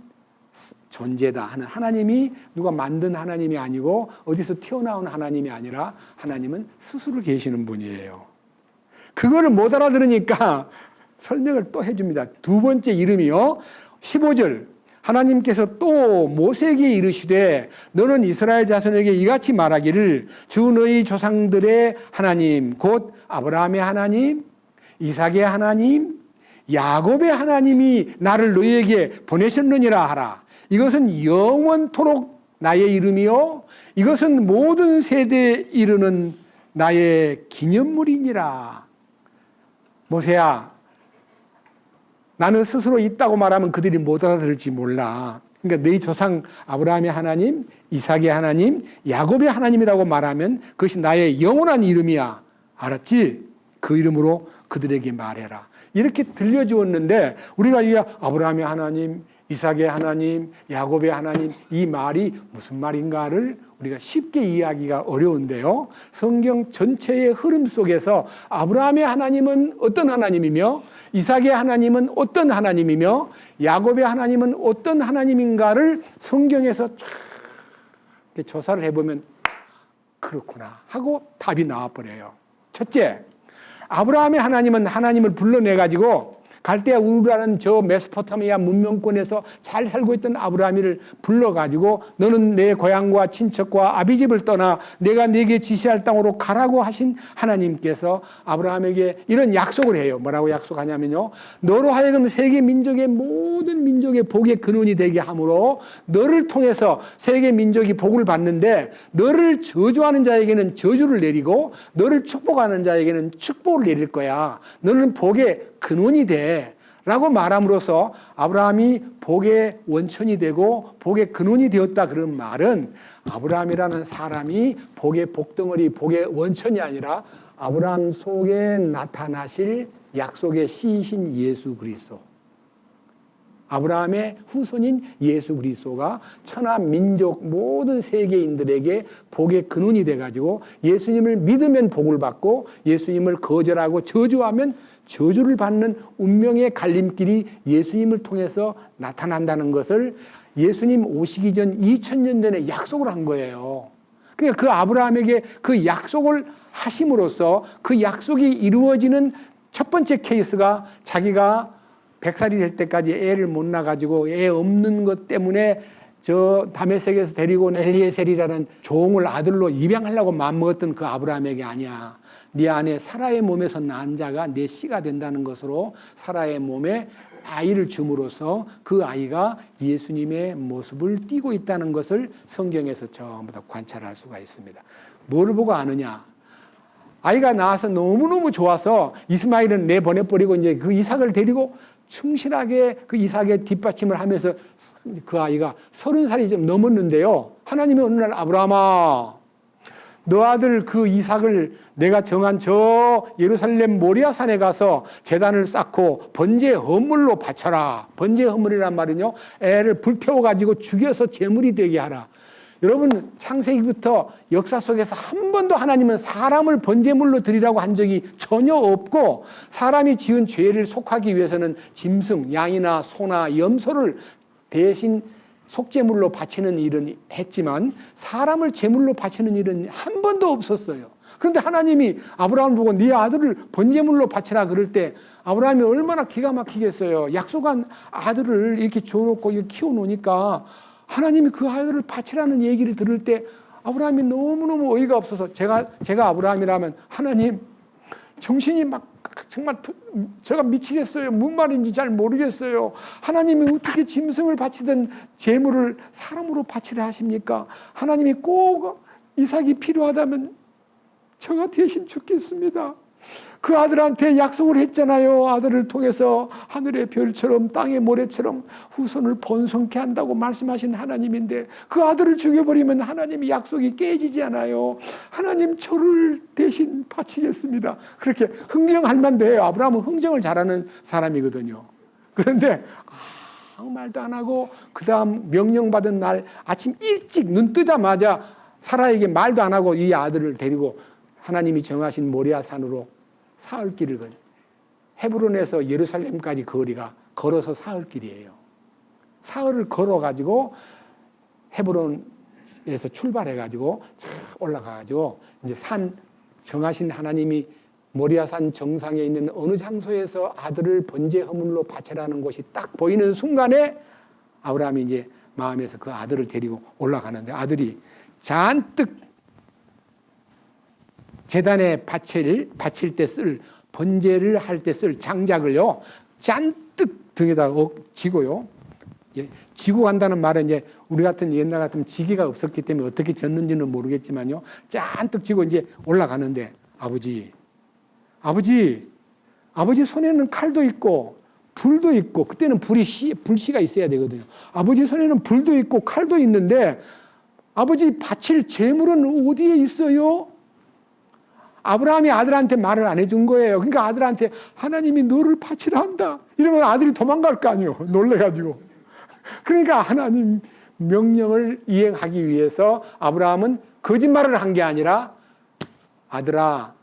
존재다 하는 하나님이 누가 만든 하나님이 아니고 어디서 튀어나온 하나님이 아니라 하나님은 스스로 계시는 분이에요. 그거를 못 알아들으니까 설명을 또 해줍니다. 두 번째 이름이요. 15절 하나님께서 또 모세에게 이르시되 너는 이스라엘 자손에게 이같이 말하기를 주 너희 조상들의 하나님 곧 아브라함의 하나님 이삭의 하나님 야곱의 하나님이 나를 너희에게 보내셨느니라 하라. 이것은 영원토록 나의 이름이요 이것은 모든 세대에 이르는 나의 기념물이니라. 모세야 나는 스스로 있다고 말하면 그들이 못 알아들을지 몰라. 그러니까 너희 조상 아브라함의 하나님, 이삭의 하나님, 야곱의 하나님이라고 말하면 그것이 나의 영원한 이름이야. 알았지? 그 이름으로 그들에게 말해라. 이렇게 들려주었는데 우리가 이 아브라함의 하나님, 이삭의 하나님, 야곱의 하나님, 이 말이 무슨 말인가를 우리가 쉽게 이해하기가 어려운데요. 성경 전체의 흐름 속에서 아브라함의 하나님은 어떤 하나님이며 이삭의 하나님은 어떤 하나님이며 야곱의 하나님은 어떤 하나님인가를 성경에서 쫙 조사를 해보면 그렇구나 하고 답이 나와버려요. 첫째, 아브라함의 하나님은 하나님을 불러내가지고 갈대아 우르라는 저 메소포타미아 문명권에서 잘 살고 있던 아브라함을 불러가지고 너는 내 고향과 친척과 아비집을 떠나 내가 네게 지시할 땅으로 가라고 하신 하나님께서 아브라함에게 이런 약속을 해요. 뭐라고 약속하냐면요. 너로 하여금 세계 민족의 모든 민족의 복의 근원이 되게 함으로 너를 통해서 세계 민족이 복을 받는데 너를 저주하는 자에게는 저주를 내리고 너를 축복하는 자에게는 축복을 내릴 거야. 너는 복의 근원이 돼 라고 말함으로써 아브라함이 복의 원천이 되고 복의 근원이 되었다. 그런 말은 아브라함이라는 사람이 복의 복덩어리, 복의 원천이 아니라 아브라함 속에 나타나실 약속의 씨이신 예수 그리스도, 아브라함의 후손인 예수 그리스도가 천하 민족 모든 세계인들에게 복의 근원이 돼가지고 예수님을 믿으면 복을 받고 예수님을 거절하고 저주하면 저주를 받는 운명의 갈림길이 예수님을 통해서 나타난다는 것을 예수님 오시기 전 2000년 전에 약속을 한 거예요. 그러니까 그 아브라함에게 그 약속을 하심으로써 그 약속이 이루어지는 첫 번째 케이스가 자기가 100살이 될 때까지 애를 못 낳아가지고 애 없는 것 때문에 저 다메섹에서 데리고 온 엘리에셀이라는 종을 아들로 입양하려고 마음먹었던 그 아브라함에게 아니야. 네 안에 사라의 몸에서 낳은 자가 내 씨가 된다는 것으로 사라의 몸에 아이를 줌으로써 그 아이가 예수님의 모습을 띠고 있다는 것을 성경에서 전부 다 관찰할 수가 있습니다. 뭘 보고 아느냐? 아이가 나와서 너무너무 좋아서 이스마일은 내보내버리고 이제 그 이삭을 데리고 충실하게 그 이삭의 뒷받침을 하면서 그 아이가 30살이 좀 넘었는데요. 하나님이 어느 날 아브라함아, 너 아들 그 이삭을 내가 정한 저 예루살렘 모리아산에 가서 제단을 쌓고 번제 헌물로 바쳐라. 번제 헌물이란 말은요, 애를 불태워가지고 죽여서 제물이 되게 하라. 여러분, 창세기부터 역사 속에서 한 번도 하나님은 사람을 번제물로 드리라고 한 적이 전혀 없고, 사람이 지은 죄를 속하기 위해서는 짐승, 양이나 소나 염소를 대신 속제물로 바치는 일은 했지만 사람을 제물로 바치는 일은 한 번도 없었어요. 그런데 하나님이 아브라함을 보고 네 아들을 번제물로 바치라 그럴 때 아브라함이 얼마나 기가 막히겠어요. 약속한 아들을 이렇게 줘놓고 키워놓으니까 하나님이 그 아들을 바치라는 얘기를 들을 때 아브라함이 너무너무 어이가 없어서 제가 아브라함이라면 하나님 정신이 막 정말 제가 미치겠어요. 무슨 말인지 잘 모르겠어요. 하나님이 어떻게 짐승을 바치든 제물을 사람으로 바치라 하십니까? 하나님이 꼭 이삭이 필요하다면 제가 대신 죽겠습니다. 그 아들한테 약속을 했잖아요. 아들을 통해서 하늘의 별처럼 땅의 모래처럼 후손을 번성케 한다고 말씀하신 하나님인데 그 아들을 죽여버리면 하나님이 약속이 깨지지 않아요. 하나님 저를 대신 바치겠습니다. 그렇게 흥정할 만도 해요. 아브라함은 흥정을 잘하는 사람이거든요. 그런데 아무 말도 안 하고 그 다음 명령받은 날 아침 일찍 눈 뜨자마자 사라에게 말도 안 하고 이 아들을 데리고 하나님이 정하신 모리아산으로 사흘길을 걸려. 헤브론에서 예루살렘까지 거리가 걸어서 사흘길이에요. 사흘을 걸어가지고 헤브론에서 출발해가지고 올라가가지고 이제 산 정하신 하나님이 모리아산 정상에 있는 어느 장소에서 아들을 번제 허물로 바치라는 곳이 딱 보이는 순간에 아브라함이 이제 마음에서 그 아들을 데리고 올라가는데 아들이 잔뜩 제단에 바칠 때 쓸 번제를 할 때 쓸 장작을요 잔뜩 등에다가 지고요. 지고 간다는 말은 이제 우리 같은 옛날 같은 지게가 없었기 때문에 어떻게 졌는지는 모르겠지만요 잔뜩 지고 이제 올라가는데 아버지 손에는 칼도 있고 불도 있고, 그때는 불씨가 있어야 되거든요. 아버지 손에는 불도 있고 칼도 있는데 아버지 바칠 재물은 어디에 있어요? 아브라함이 아들한테 말을 안 해준 거예요. 그러니까 아들한테 하나님이 너를 바치라 한다. 이러면 아들이 도망갈 거 아니에요. 놀래가지고. 그러니까 하나님 명령을 이행하기 위해서 아브라함은 거짓말을 한 게 아니라 아들아,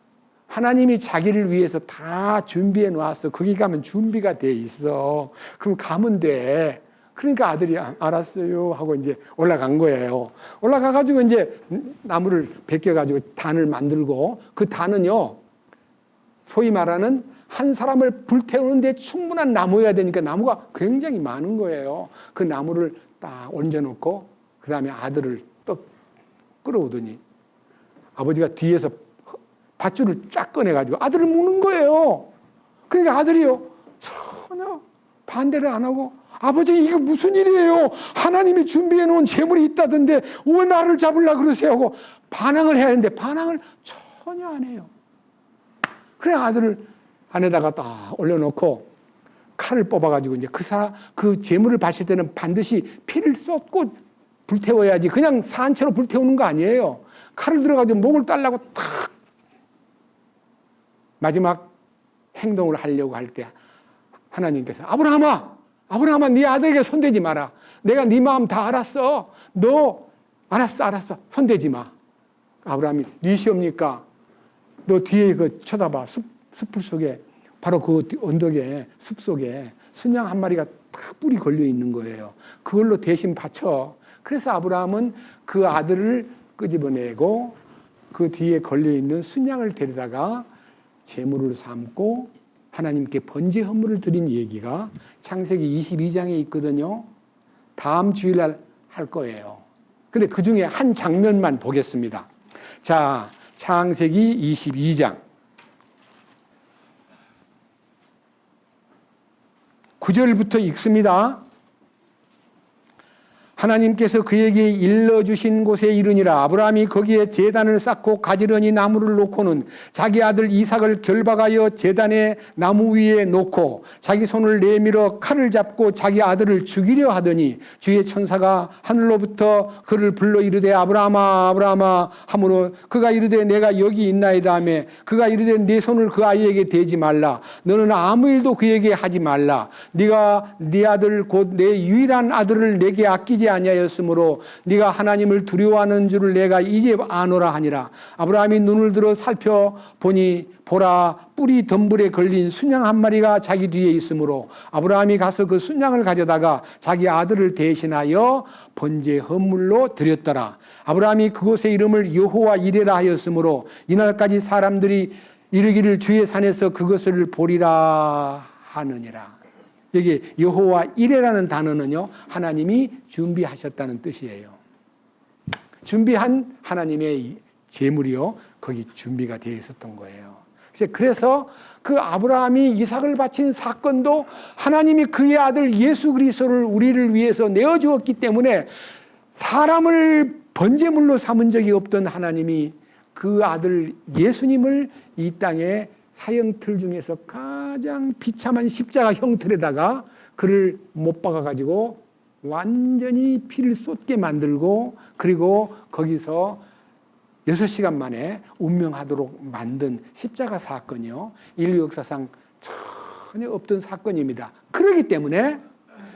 하나님이 자기를 위해서 다 준비해 놨어. 거기 가면 준비가 돼 있어. 그럼 가면 돼. 그러니까 아들이 알았어요 하고 이제 올라간 거예요. 올라가가지고 이제 나무를 베껴가지고 단을 만들고, 그 단은요, 소위 말하는 한 사람을 불태우는데 충분한 나무여야 되니까 나무가 굉장히 많은 거예요. 그 나무를 딱 얹어놓고 그 다음에 아들을 또 끌어오더니 아버지가 뒤에서 밧줄을 쫙 꺼내가지고 아들을 묶는 거예요. 그러니까 아들이요, 전혀 반대를 안 하고, 아버지 이거 무슨 일이에요? 하나님이 준비해 놓은 재물이 있다던데 왜 나를 잡으려고 그러세요? 하고 반항을 해야 하는데 반항을 전혀 안 해요. 그래 아들을 안에다가 딱 올려놓고 칼을 뽑아가지고 이제 그 재물을 바칠 때는 반드시 피를 쏟고 불태워야지 그냥 산채로 불태우는 거 아니에요. 칼을 들어가지고 목을 따려고 탁 마지막 행동을 하려고 할 때 하나님께서 아브라함아 네 아들에게 손대지 마라. 내가 네 마음 다 알았어. 너 알았어 손대지 마. 아브라함이 네 시옵니까? 너 뒤에 그 쳐다봐. 숲풀 속에 바로 그 언덕에 숲 속에 순양 한 마리가 딱 뿔이 걸려 있는 거예요. 그걸로 대신 바쳐. 그래서 아브라함은 그 아들을 끄집어내고 그 뒤에 걸려 있는 순양을 데려다가 제물을 삼고 하나님께 번제 헌물을 드린 얘기가 창세기 22장에 있거든요. 다음 주일날 할 거예요. 근데 그 중에 한 장면만 보겠습니다. 자, 창세기 22장 9절부터 읽습니다. 하나님께서 그에게 일러주신 곳에 이르니라. 아브라함이 거기에 제단을 쌓고 가지런히 나무를 놓고는 자기 아들 이삭을 결박하여 제단의 나무 위에 놓고 자기 손을 내밀어 칼을 잡고 자기 아들을 죽이려 하더니 주의 천사가 하늘로부터 그를 불러 이르되 아브라함아 아브라함아 하므로 그가 이르되 내가 여기 있나이다 하며 그가 이르되 내 손을 그 아이에게 대지 말라. 너는 아무 일도 그에게 하지 말라. 네가 네 아들 곧 내 유일한 아들을 내게 아끼지 아니하였으므로 네가 하나님을 두려워하는 줄을 내가 이제 아노라 하니라. 아브라함이 눈을 들어 살펴보니 보라 뿔이 덤불에 걸린 순양 한 마리가 자기 뒤에 있으므로 아브라함이 가서 그 순양을 가져다가 자기 아들을 대신하여 번제 헌물로 드렸더라. 아브라함이 그곳의 이름을 여호와 이레라 하였으므로 이날까지 사람들이 이르기를 주의 산에서 그것을 보리라 하느니라. 여기 여호와 이레라는 단어는요, 하나님이 준비하셨다는 뜻이에요. 준비한 하나님의 제물이요, 거기 준비가 되어 있었던 거예요. 그래서 그 아브라함이 이삭을 바친 사건도 하나님이 그의 아들 예수 그리스도를 우리를 위해서 내어주었기 때문에 사람을 번제물로 삼은 적이 없던 하나님이 그 아들 예수님을 이 땅에 사형틀 중에서 가장 비참한 십자가 형틀에다가 그를 못 박아가지고 완전히 피를 쏟게 만들고 그리고 거기서 6시간 만에 운명하도록 만든 십자가 사건이요. 인류 역사상 전혀 없던 사건입니다. 그렇기 때문에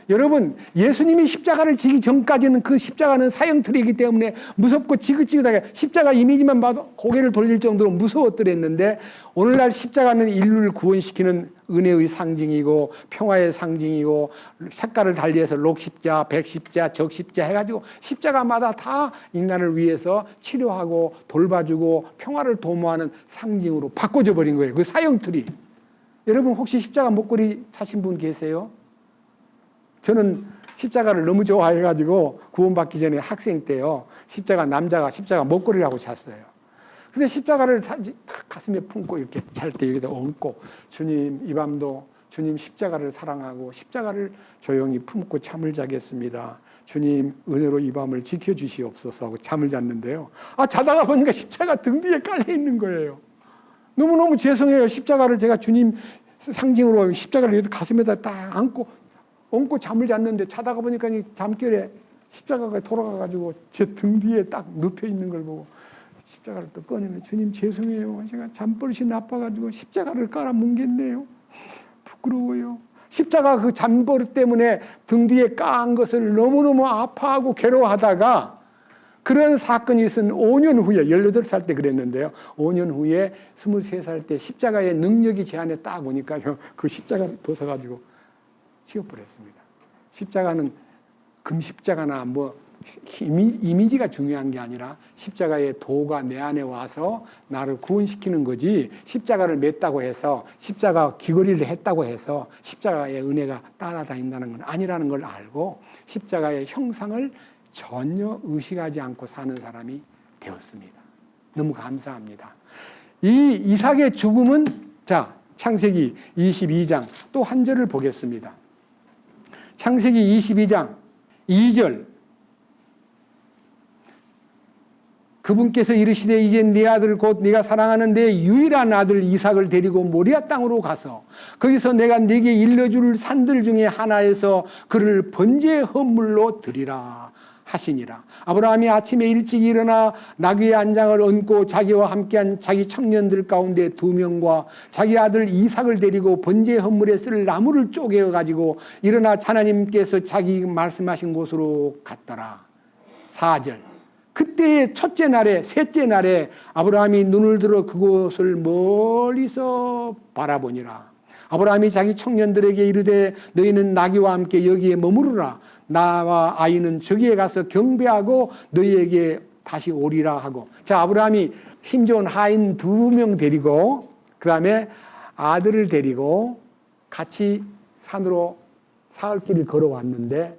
여러분 예수님이 십자가를 지기 전까지는 그 십자가는 사형틀이기 때문에 무섭고 지긋지긋하게 십자가 이미지만 봐도 고개를 돌릴 정도로 무서웠더랬는데 오늘날 십자가는 인류를 구원시키는 은혜의 상징이고 평화의 상징이고 색깔을 달리해서 녹십자, 백십자, 적십자 해가지고 십자가마다 다 인간을 위해서 치료하고 돌봐주고 평화를 도모하는 상징으로 바꿔져 버린 거예요. 그 사형틀이. 여러분 혹시 십자가 목걸이 차신 분 계세요? 저는 십자가를 너무 좋아해가지고 구원받기 전에 학생 때요. 남자가 십자가 목걸이라고 찼어요. 근데 십자가를 가슴에 품고 이렇게 잘 때 여기다 얹고 주님 이 밤도 주님 십자가를 사랑하고 십자가를 조용히 품고 잠을 자겠습니다. 주님 은혜로 이 밤을 지켜주시옵소서 하고 잠을 잤는데요. 자다가 보니까 십자가 등 뒤에 깔려 있는 거예요. 너무너무 죄송해요. 십자가를 제가 주님 상징으로 십자가를 가슴에다 딱 얹고 잠을 잤는데 자다가 보니까 이 잠결에 십자가가 돌아가가지고 제 등 뒤에 딱 눕혀 있는 걸 보고 십자가를 또 꺼내면 주님 죄송해요. 제가 잠버릇이 나빠가지고 십자가를 깔아뭉갰네요. 부끄러워요. 십자가 그 잠버릇 때문에 등 뒤에 깐 것을 너무너무 아파하고 괴로워하다가 그런 사건이 있은 5년 후에 18살 때 그랬는데요. 5년 후에 23살 때 십자가의 능력이 제 안에 딱 오니까요. 그 십자가를 벗어가지고 치워버렸습니다. 십자가는 금십자가나 뭐 이미지가 중요한 게 아니라 십자가의 도가 내 안에 와서 나를 구원시키는 거지 십자가를 맸다고 해서 십자가 귀걸이를 했다고 해서 십자가의 은혜가 따라다닌다는 건 아니라는 걸 알고 십자가의 형상을 전혀 의식하지 않고 사는 사람이 되었습니다. 너무 감사합니다. 이 이삭의 죽음은 자 창세기 22장 또 한 절을 보겠습니다. 창세기 22장 2절 그분께서 이르시되 이제 네 아들 곧 네가 사랑하는 내 유일한 아들 이삭을 데리고 모리아 땅으로 가서 거기서 내가 네게 일러줄 산들 중에 하나에서 그를 번제 헌물로 드리라 하시니라. 아브라함이 아침에 일찍 일어나 나귀의 안장을 얹고 자기와 함께한 자기 청년들 가운데 2명과 자기 아들 이삭을 데리고 번제 헌물에 쓸 나무를 쪼개어 가지고 일어나 하나님께서 자기 말씀하신 곳으로 갔더라. 4절 그때의 첫째 날에 셋째 날에 아브라함이 눈을 들어 그곳을 멀리서 바라보니라. 아브라함이 자기 청년들에게 이르되 너희는 나귀와 함께 여기에 머무르라. 나와 아이는 저기에 가서 경배하고 너희에게 다시 오리라 하고. 자, 아브라함이 힘 좋은 하인 2명 데리고 그 다음에 아들을 데리고 같이 산으로 사흘길을 걸어왔는데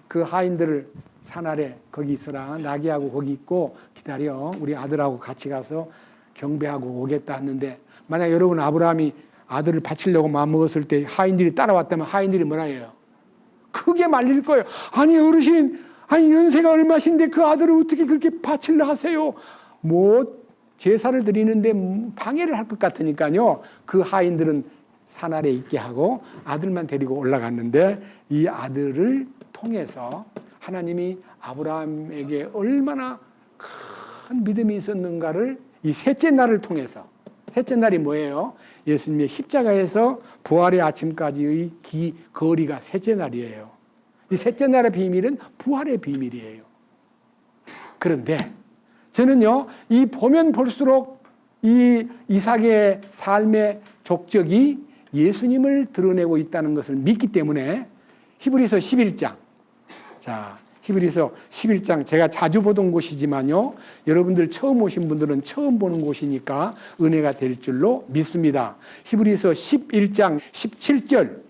그 하인들을 산 아래 거기 있으라. 나귀하고 거기 있고 기다려. 우리 아들하고 같이 가서 경배하고 오겠다 했는데 만약 여러분 아브라함이 아들을 바치려고 마음먹었을 때 하인들이 따라왔다면 하인들이 뭐라 해요? 크게 말릴 거예요. 아니 어르신, 아니 연세가 얼마신데 그 아들을 어떻게 그렇게 바치려 하세요? 뭐 제사를 드리는데 방해를 할 것 같으니까요. 그 하인들은 산 아래 있게 하고 아들만 데리고 올라갔는데 이 아들을 통해서 하나님이 아브라함에게 얼마나 큰 믿음이 있었는가를 이 셋째 날을 통해서 셋째 날이 뭐예요? 예수님의 십자가에서 부활의 아침까지의 거리가 셋째 날이에요. 이 셋째 날의 비밀은 부활의 비밀이에요. 그런데 저는요, 이 보면 볼수록 이 이삭의 삶의 족적이 예수님을 드러내고 있다는 것을 믿기 때문에 히브리서 11장 자, 히브리서 11장 제가 자주 보던 곳이지만요. 여러분들 처음 오신 분들은 처음 보는 곳이니까 은혜가 될 줄로 믿습니다. 히브리서 11장 17절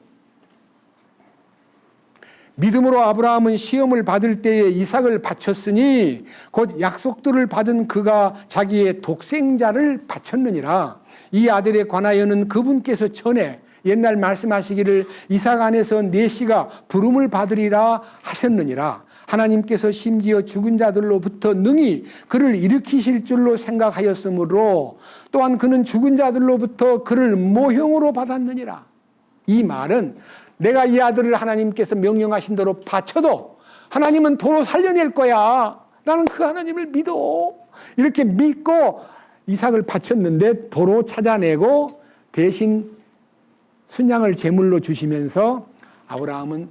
믿음으로 아브라함은 시험을 받을 때에 이삭을 바쳤으니 곧 약속들을 받은 그가 자기의 독생자를 바쳤느니라. 이 아들에 관하여는 그분께서 전에 옛날 말씀하시기를 이삭 안에서 내 씨가 부름을 받으리라 하셨느니라. 하나님께서 심지어 죽은 자들로부터 능히 그를 일으키실 줄로 생각하였으므로 또한 그는 죽은 자들로부터 그를 모형으로 받았느니라. 이 말은 내가 이 아들을 하나님께서 명령하신 대로 바쳐도 하나님은 도로 살려낼 거야. 나는 그 하나님을 믿어. 이렇게 믿고 이삭을 바쳤는데 도로 찾아내고 대신 순양을 제물로 주시면서 아브라함은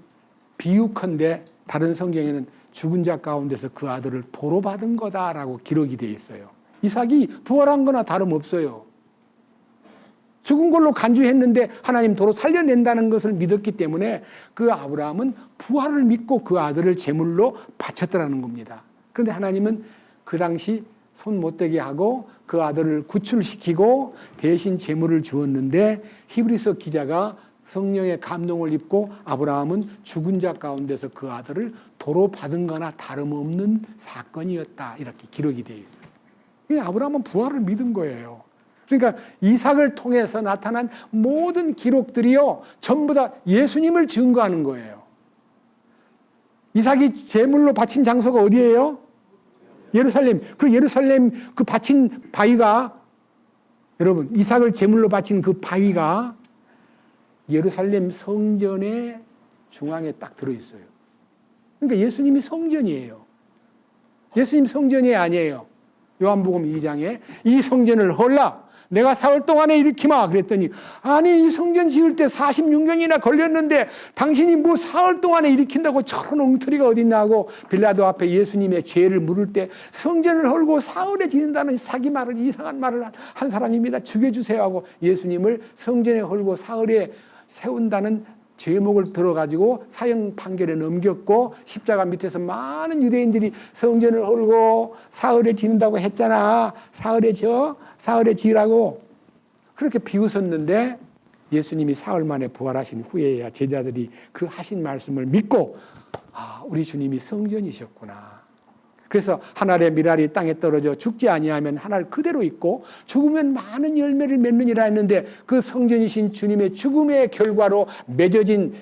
비유컨대 다른 성경에는 죽은 자 가운데서 그 아들을 도로 받은 거다라고 기록이 되어 있어요. 이삭이 부활한 거나 다름없어요. 죽은 걸로 간주했는데 하나님 도로 살려낸다는 것을 믿었기 때문에 그 아브라함은 부활을 믿고 그 아들을 제물로 바쳤더라는 겁니다. 그런데 하나님은 그 당시 손 못 대게 하고 그 아들을 구출시키고 대신 제물을 주었는데 히브리서 기자가 성령의 감동을 입고 아브라함은 죽은 자 가운데서 그 아들을 도로 받은 거나 다름없는 사건이었다. 이렇게 기록이 되어 있어요. 아브라함은 부활을 믿은 거예요. 그러니까 이삭을 통해서 나타난 모든 기록들이요 전부 다 예수님을 증거하는 거예요. 이삭이 제물로 바친 장소가 어디예요? 예루살렘. 그 예루살렘 그 바친 바위가 여러분 이삭을 제물로 바친 그 바위가 예루살렘 성전의 중앙에 딱 들어있어요. 그러니까 예수님이 성전이에요. 예수님 성전이 아니에요. 요한복음 2장에 이 성전을 헐라 내가 사흘 동안에 일으키마 그랬더니 아니 이 성전 지을 때 46년이나 걸렸는데 당신이 뭐 사흘 동안에 일으킨다고 저런 엉터리가 어딨나 하고 빌라도 앞에 예수님의 죄를 물을 때 성전을 헐고 사흘에 짓는다는 사기 말을 이상한 말을 한 사람입니다. 죽여주세요 하고 예수님을 성전에 헐고 사흘에 세운다는 제목을 들어가지고 사형 판결에 넘겼고 십자가 밑에서 많은 유대인들이 성전을 헐고 사흘에 짓는다고 했잖아. 사흘에 지으라고 그렇게 비웃었는데 예수님이 사흘 만에 부활하신 후에야 제자들이 그 하신 말씀을 믿고 우리 주님이 성전이셨구나. 그래서 한 알의 밀알이 땅에 떨어져 죽지 아니하면 한 알 그대로 있고 죽으면 많은 열매를 맺느니라 했는데 그 성전이신 주님의 죽음의 결과로 맺어진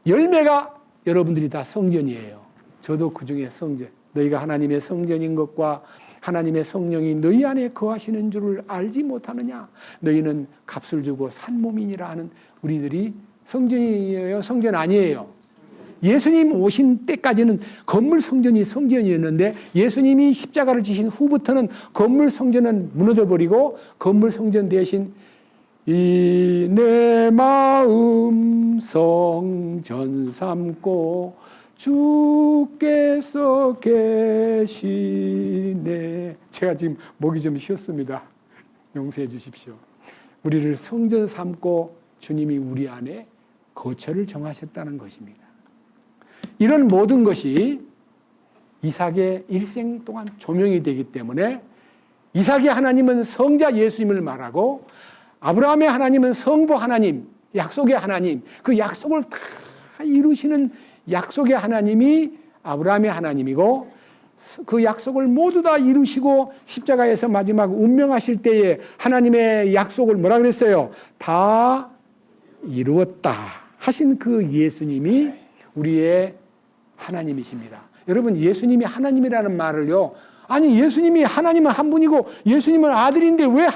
열매가 여러분들이 다 성전이에요. 저도 그 중에 성전. 너희가 하나님의 성전인 것과 하나님의 성령이 너희 안에 거하시는 줄을 알지 못하느냐. 너희는 값을 주고 산 몸이니라 하는 우리들이 성전이에요. 성전 아니에요. 예수님 오신 때까지는 건물 성전이 성전이었는데 예수님이 십자가를 지신 후부터는 건물 성전은 무너져버리고 건물 성전 대신 이 내 마음 성전 삼고 주께서 계시네. 제가 지금 목이 좀 쉬었습니다. 용서해 주십시오. 우리를 성전 삼고 주님이 우리 안에 거처를 정하셨다는 것입니다. 이런 모든 것이 이삭의 일생 동안 조명이 되기 때문에 이삭의 하나님은 성자 예수님을 말하고 아브라함의 하나님은 성부 하나님, 약속의 하나님, 그 약속을 다 이루시는 약속의 하나님이 아브라함의 하나님이고 그 약속을 모두 다 이루시고 십자가에서 마지막 운명하실 때에 하나님의 약속을 뭐라 그랬어요? 다 이루었다 하신 그 예수님이 우리의 하나님이십니다. 여러분 예수님이 하나님이라는 말을요. 아니 예수님이 하나님은 한 분이고 예수님은 아들인데 왜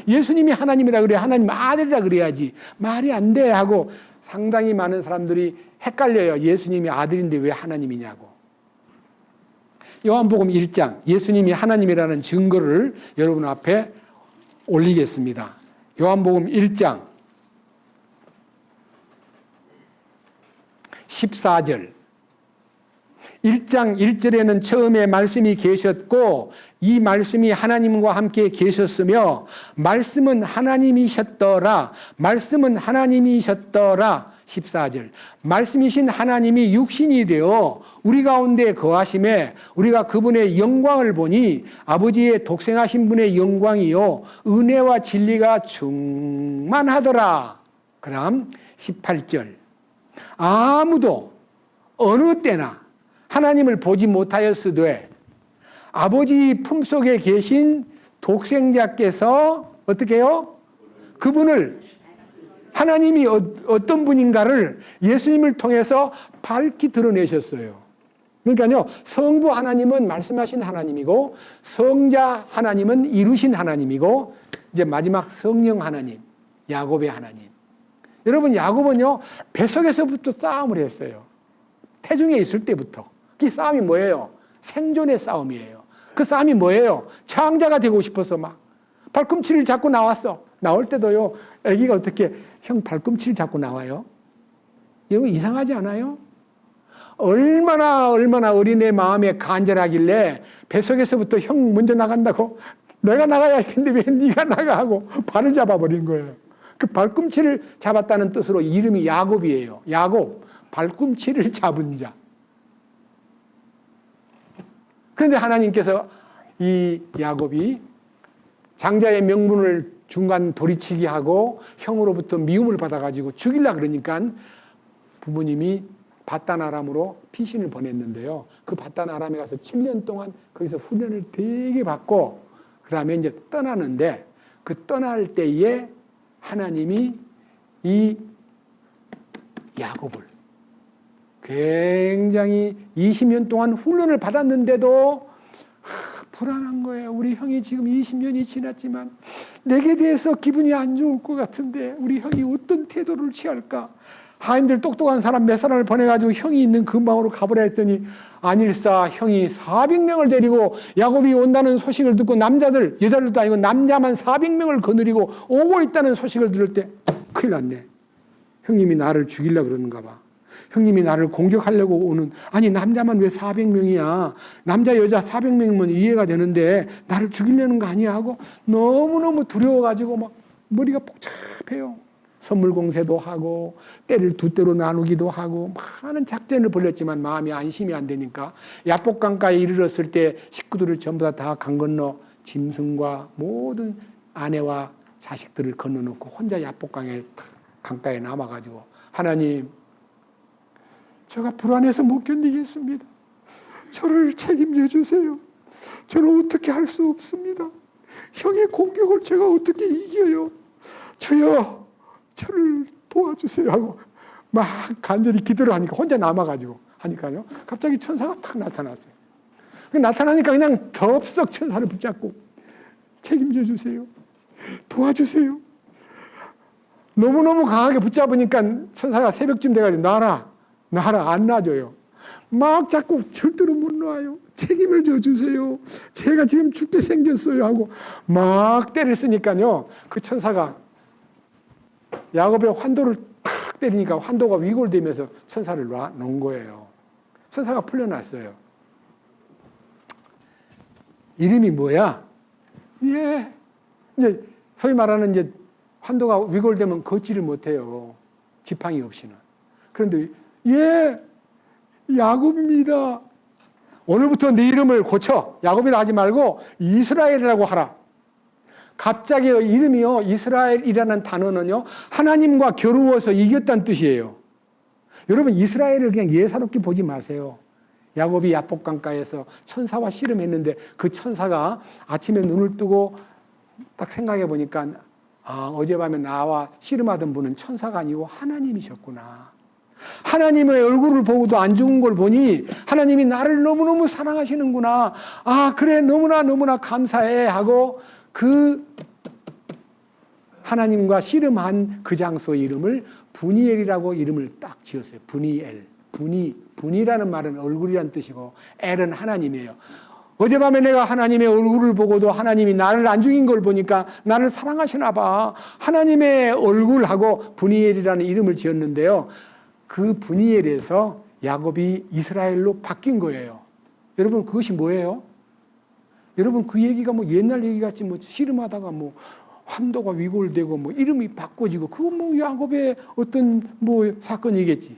예수님이 하나님이라 그래? 하나님 아들이라 그래야지. 말이 안 돼 하고 상당히 많은 사람들이 헷갈려요. 예수님이 아들인데 왜 하나님이냐고. 요한복음 1장 예수님이 하나님이라는 증거를 여러분 앞에 올리겠습니다. 요한복음 1장 14절 1장 1절에는 처음에 말씀이 계셨고 이 말씀이 하나님과 함께 계셨으며 말씀은 하나님이셨더라. 말씀은 하나님이셨더라. 14절 말씀이신 하나님이 육신이 되어 우리 가운데 거하심에 우리가 그분의 영광을 보니 아버지의 독생하신 분의 영광이요 은혜와 진리가 충만하더라. 그다음 18절 아무도 어느 때나 하나님을 보지 못하였으되 아버지 품속에 계신 독생자께서 어떻게 해요? 그분을 하나님이 어떤 분인가를 예수님을 통해서 밝히 드러내셨어요. 그러니까요, 성부 하나님은 말씀하신 하나님이고 성자 하나님은 이루신 하나님이고 이제 마지막 성령 하나님, 야곱의 하나님. 여러분 야곱은요 뱃속에서부터 싸움을 했어요. 태중에 있을 때부터. 그 싸움이 뭐예요? 생존의 싸움이에요. 그 싸움이 뭐예요? 창자가 되고 싶어서 막 발꿈치를 잡고 나왔어. 나올 때도요 아기가 어떻게 형 발꿈치를 잡고 나와요? 이거 이상하지 않아요? 얼마나 어린애 마음에 간절하길래 뱃속에서부터 형 먼저 나간다고 내가 나가야 할 텐데 왜 네가 나가 하고 발을 잡아버린 거예요. 그 발꿈치를 잡았다는 뜻으로 이름이 야곱이에요. 야곱, 발꿈치를 잡은 자. 그런데 하나님께서 이 야곱이 장자의 명분을 중간 돌이치기 하고 형으로부터 미움을 받아가지고 죽이려고 그러니까 부모님이 바단 아람으로 피신을 보냈는데요. 그 바단 아람에 가서 7년 동안 거기서 훈련을 되게 받고 그 다음에 이제 떠나는데 그 떠날 때에 하나님이 이 야곱을 굉장히 20년 동안 훈련을 받았는데도 불안한 거예요. 우리 형이 지금 20년이 지났지만 내게 대해서 기분이 안 좋을 것 같은데 우리 형이 어떤 태도를 취할까? 하인들 똑똑한 사람 몇 사람을 보내가지고 형이 있는 근방으로 가보라 했더니 아닐싸 형이 400명을 데리고 야곱이 온다는 소식을 듣고 남자들 여자들도 아니고 남자만 400명을 거느리고 오고 있다는 소식을 들을 때 큰일 났네. 형님이 나를 죽이려고 그러는가 봐. 형님이 나를 공격하려고 오는, 아니 남자만 왜 400명이야. 남자 여자 400명이면 이해가 되는데 나를 죽이려는 거 아니야 하고 너무너무 두려워가지고 막 머리가 복잡해요. 선물 공세도 하고 때를 두 때로 나누기도 하고 많은 작전을 벌였지만 마음이 안심이 안 되니까 야복강가에 이르렀을 때 식구들을 전부 다 강 건너 짐승과 모든 아내와 자식들을 건너놓고 혼자 강가에 남아가지고 하나님, 제가 불안해서 못 견디겠습니다. 저를 책임져 주세요. 저는 어떻게 할 수 없습니다. 형의 공격을 제가 어떻게 이겨요? 주여, 저를 도와주세요 하고 막 간절히 기도를 하니까 혼자 남아가지고 하니까요. 갑자기 천사가 탁 나타났어요. 나타나니까 그냥 덥석 천사를 붙잡고 책임져 주세요. 도와주세요. 너무너무 강하게 붙잡으니까 천사가 새벽쯤 돼가지고 놔라 안 놔줘요. 막 자꾸 절대로 못 놔요. 책임을 져주세요. 제가 지금 죽게 생겼어요 하고 막 때를 쓰니까요. 그 천사가 야곱의 환도를 탁 때리니까 환도가 위골되면서 천사를 놓은 거예요. 천사가 풀려났어요. 이름이 뭐야? 예. 이제 소위 말하는 이제 환도가 위골되면 걷지를 못해요. 지팡이 없이는. 그런데 예, 야곱입니다. 오늘부터 네 이름을 고쳐. 야곱이라 하지 말고 이스라엘이라고 하라. 갑자기 이름이요, 이스라엘이라는 단어는요, 하나님과 겨루어서 이겼다는 뜻이에요. 여러분, 이스라엘을 그냥 예사롭게 보지 마세요. 야곱이 야복강가에서 천사와 씨름했는데 그 천사가 아침에 눈을 뜨고 딱 생각해 보니까 어젯밤에 나와 씨름하던 분은 천사가 아니고 하나님이셨구나. 하나님의 얼굴을 보고도 안 죽은 걸 보니 하나님이 나를 너무너무 사랑하시는구나. 그래, 너무나 감사해 하고 그 하나님과 씨름한 그 장소의 이름을 분이엘이라고 이름을 딱 지었어요. 분이엘. 분이라는 말은 얼굴이란 뜻이고 엘은 하나님이에요. 어젯밤에 내가 하나님의 얼굴을 보고도 하나님이 나를 안 죽인 걸 보니까 나를 사랑하시나 봐. 하나님의 얼굴하고 분이엘이라는 이름을 지었는데요. 그 분이엘에서 야곱이 이스라엘로 바뀐 거예요. 여러분, 그것이 뭐예요? 여러분, 그 얘기가 뭐 옛날 얘기 같지, 뭐 씨름하다가 뭐 환도가 위골되고 뭐 이름이 바꿔지고 그건 뭐 야곱의 어떤 뭐 사건이겠지.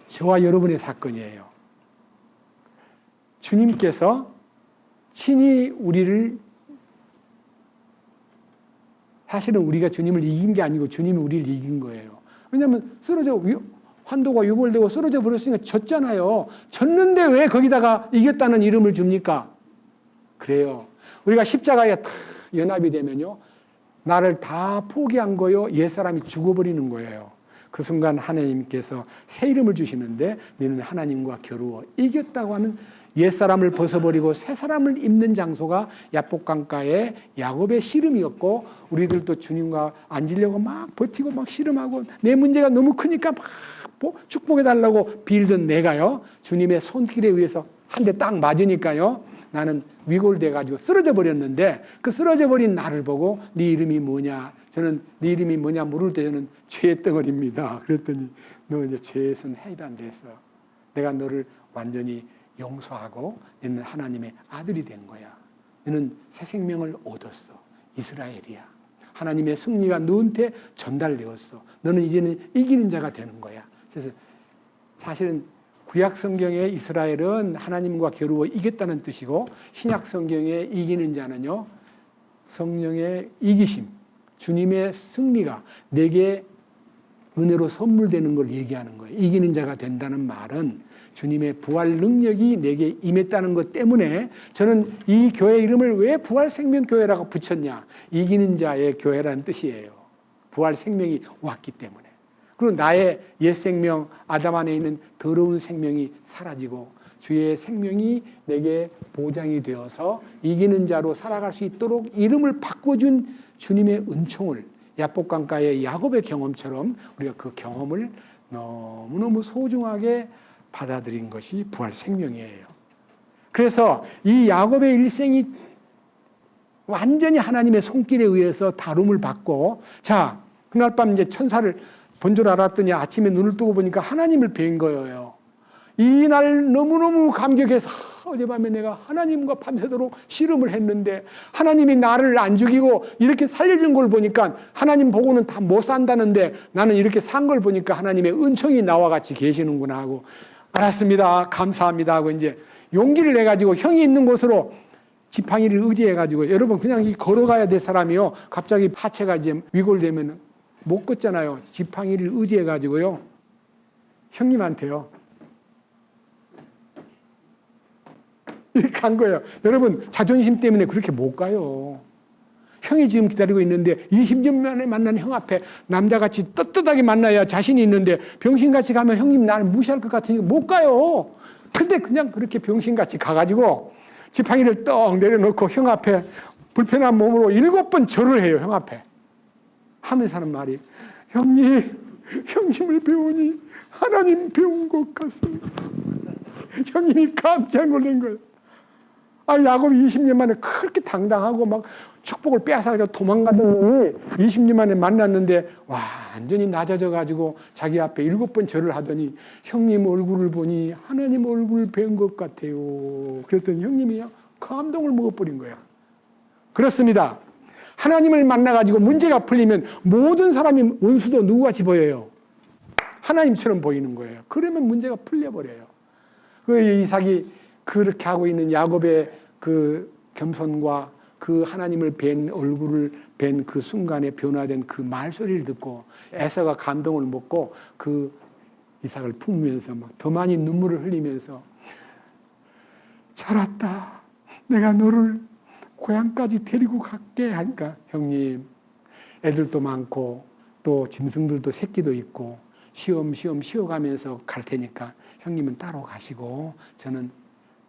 저와 여러분의 사건이에요. 주님께서 친히 사실은 우리가 주님을 이긴 게 아니고 주님이 우리를 이긴 거예요. 왜냐하면 환도가 유골되고 쓰러져 버렸으니까 졌잖아요. 졌는데 왜 거기다가 이겼다는 이름을 줍니까? 그래요. 우리가 십자가에 다 연합이 되면요, 나를 다 포기한 거요, 옛사람이 죽어버리는 거예요. 그 순간 하나님께서 새 이름을 주시는데 너는 하나님과 겨루어 이겼다고 하는 옛사람을 벗어버리고 새 사람을 입는 장소가 야복강가의 야곱의 씨름이었고, 우리들도 주님과 앉으려고 막 버티고 막 씨름하고 내 문제가 너무 크니까 막 축복해달라고 빌던 내가요, 주님의 손길에 의해서 한 대 딱 맞으니까요, 나는 위골돼가지고 쓰러져 버렸는데 그 쓰러져 버린 나를 보고 네 이름이 뭐냐? 저는 네 이름이 뭐냐 물을 때 저는 죄의 덩어리입니다. 그랬더니 너 이제 죄의 손 해단됐어. 내가 너를 완전히 용서하고 너는 하나님의 아들이 된 거야. 너는 새 생명을 얻었어. 이스라엘이야. 하나님의 승리가 너한테 전달되었어. 너는 이제는 이기는 자가 되는 거야. 그래서 사실은 구약 성경의 이스라엘은 하나님과 겨루어 이겼다는 뜻이고, 신약 성경의 이기는 자는요, 성령의 이기심, 주님의 승리가 내게 은혜로 선물되는 걸 얘기하는 거예요. 이기는 자가 된다는 말은 주님의 부활 능력이 내게 임했다는 것 때문에 저는 이 교회 이름을 왜 부활생명교회라고 붙였냐? 이기는 자의 교회라는 뜻이에요. 부활 생명이 왔기 때문에. 그리고 나의 옛 생명, 아담 안에 있는 더러운 생명이 사라지고 주의 생명이 내게 보장이 되어서 이기는 자로 살아갈 수 있도록 이름을 바꿔준 주님의 은총을 야복강가의 야곱의 경험처럼 우리가 그 경험을 너무너무 소중하게 받아들인 것이 부활 생명이에요. 그래서 이 야곱의 일생이 완전히 하나님의 손길에 의해서 다룸을 받고, 자, 그날 밤 이제 천사를 본 줄 알았더니 아침에 눈을 뜨고 보니까 하나님을 뵌 거예요. 이날 너무너무 감격해서 어젯밤에 내가 하나님과 밤새도록 씨름을 했는데 하나님이 나를 안 죽이고 이렇게 살려준 걸 보니까 하나님 보고는 다 못 산다는데 나는 이렇게 산 걸 보니까 하나님의 은총이 나와 같이 계시는구나 하고, 알았습니다, 감사합니다 하고 이제 용기를 내가지고 형이 있는 곳으로 지팡이를 의지해가지고, 여러분 그냥 걸어가야 될 사람이요, 갑자기 하체가 이제 위골되면 못 걷잖아요. 지팡이를 의지해가지고요 형님한테요 이렇게 간 거예요. 여러분 자존심 때문에 그렇게 못 가요. 형이 지금 기다리고 있는데 20년 만에 만난 형 앞에 남자같이 떳떳하게 만나야 자신이 있는데 병신같이 가면 형님 나를 무시할 것 같으니까 못 가요. 근데 그냥 그렇게 병신같이 가가지고 지팡이를 떡 내려놓고 형 앞에 불편한 몸으로 7번 절을 해요. 형 앞에 하면서 하는 말이, 형님을 배우니 하나님 배운 것 같습니다. 형님이 깜짝 놀란 거예요. 야곱이 20년 만에 그렇게 당당하고 막 축복을 빼앗아가지고 도망가던 놈이 20년 만에 만났는데 완전히 낮아져가지고 자기 앞에 7번 절을 하더니 형님 얼굴을 보니 하나님 얼굴을 뵌 것 같아요. 그랬더니 형님이요 감동을 먹어버린 거예요. 그렇습니다. 하나님을 만나가지고 문제가 풀리면 모든 사람이 원수도 누구같이 보여요? 하나님처럼 보이는 거예요. 그러면 문제가 풀려버려요. 그 이삭이 그렇게 하고 있는 야곱의 그 겸손과 그 하나님을 뵌 얼굴을 뵌 그 순간에 변화된 그 말소리를 듣고 에서가 감동을 먹고 그 이삭을 품으면서 막 더 많이 눈물을 흘리면서, 잘 왔다, 내가 너를 고향까지 데리고 갈게 하니까, 형님 애들도 많고 또 짐승들도 새끼도 있고 시험시험 쉬어가면서 갈 테니까 형님은 따로 가시고 저는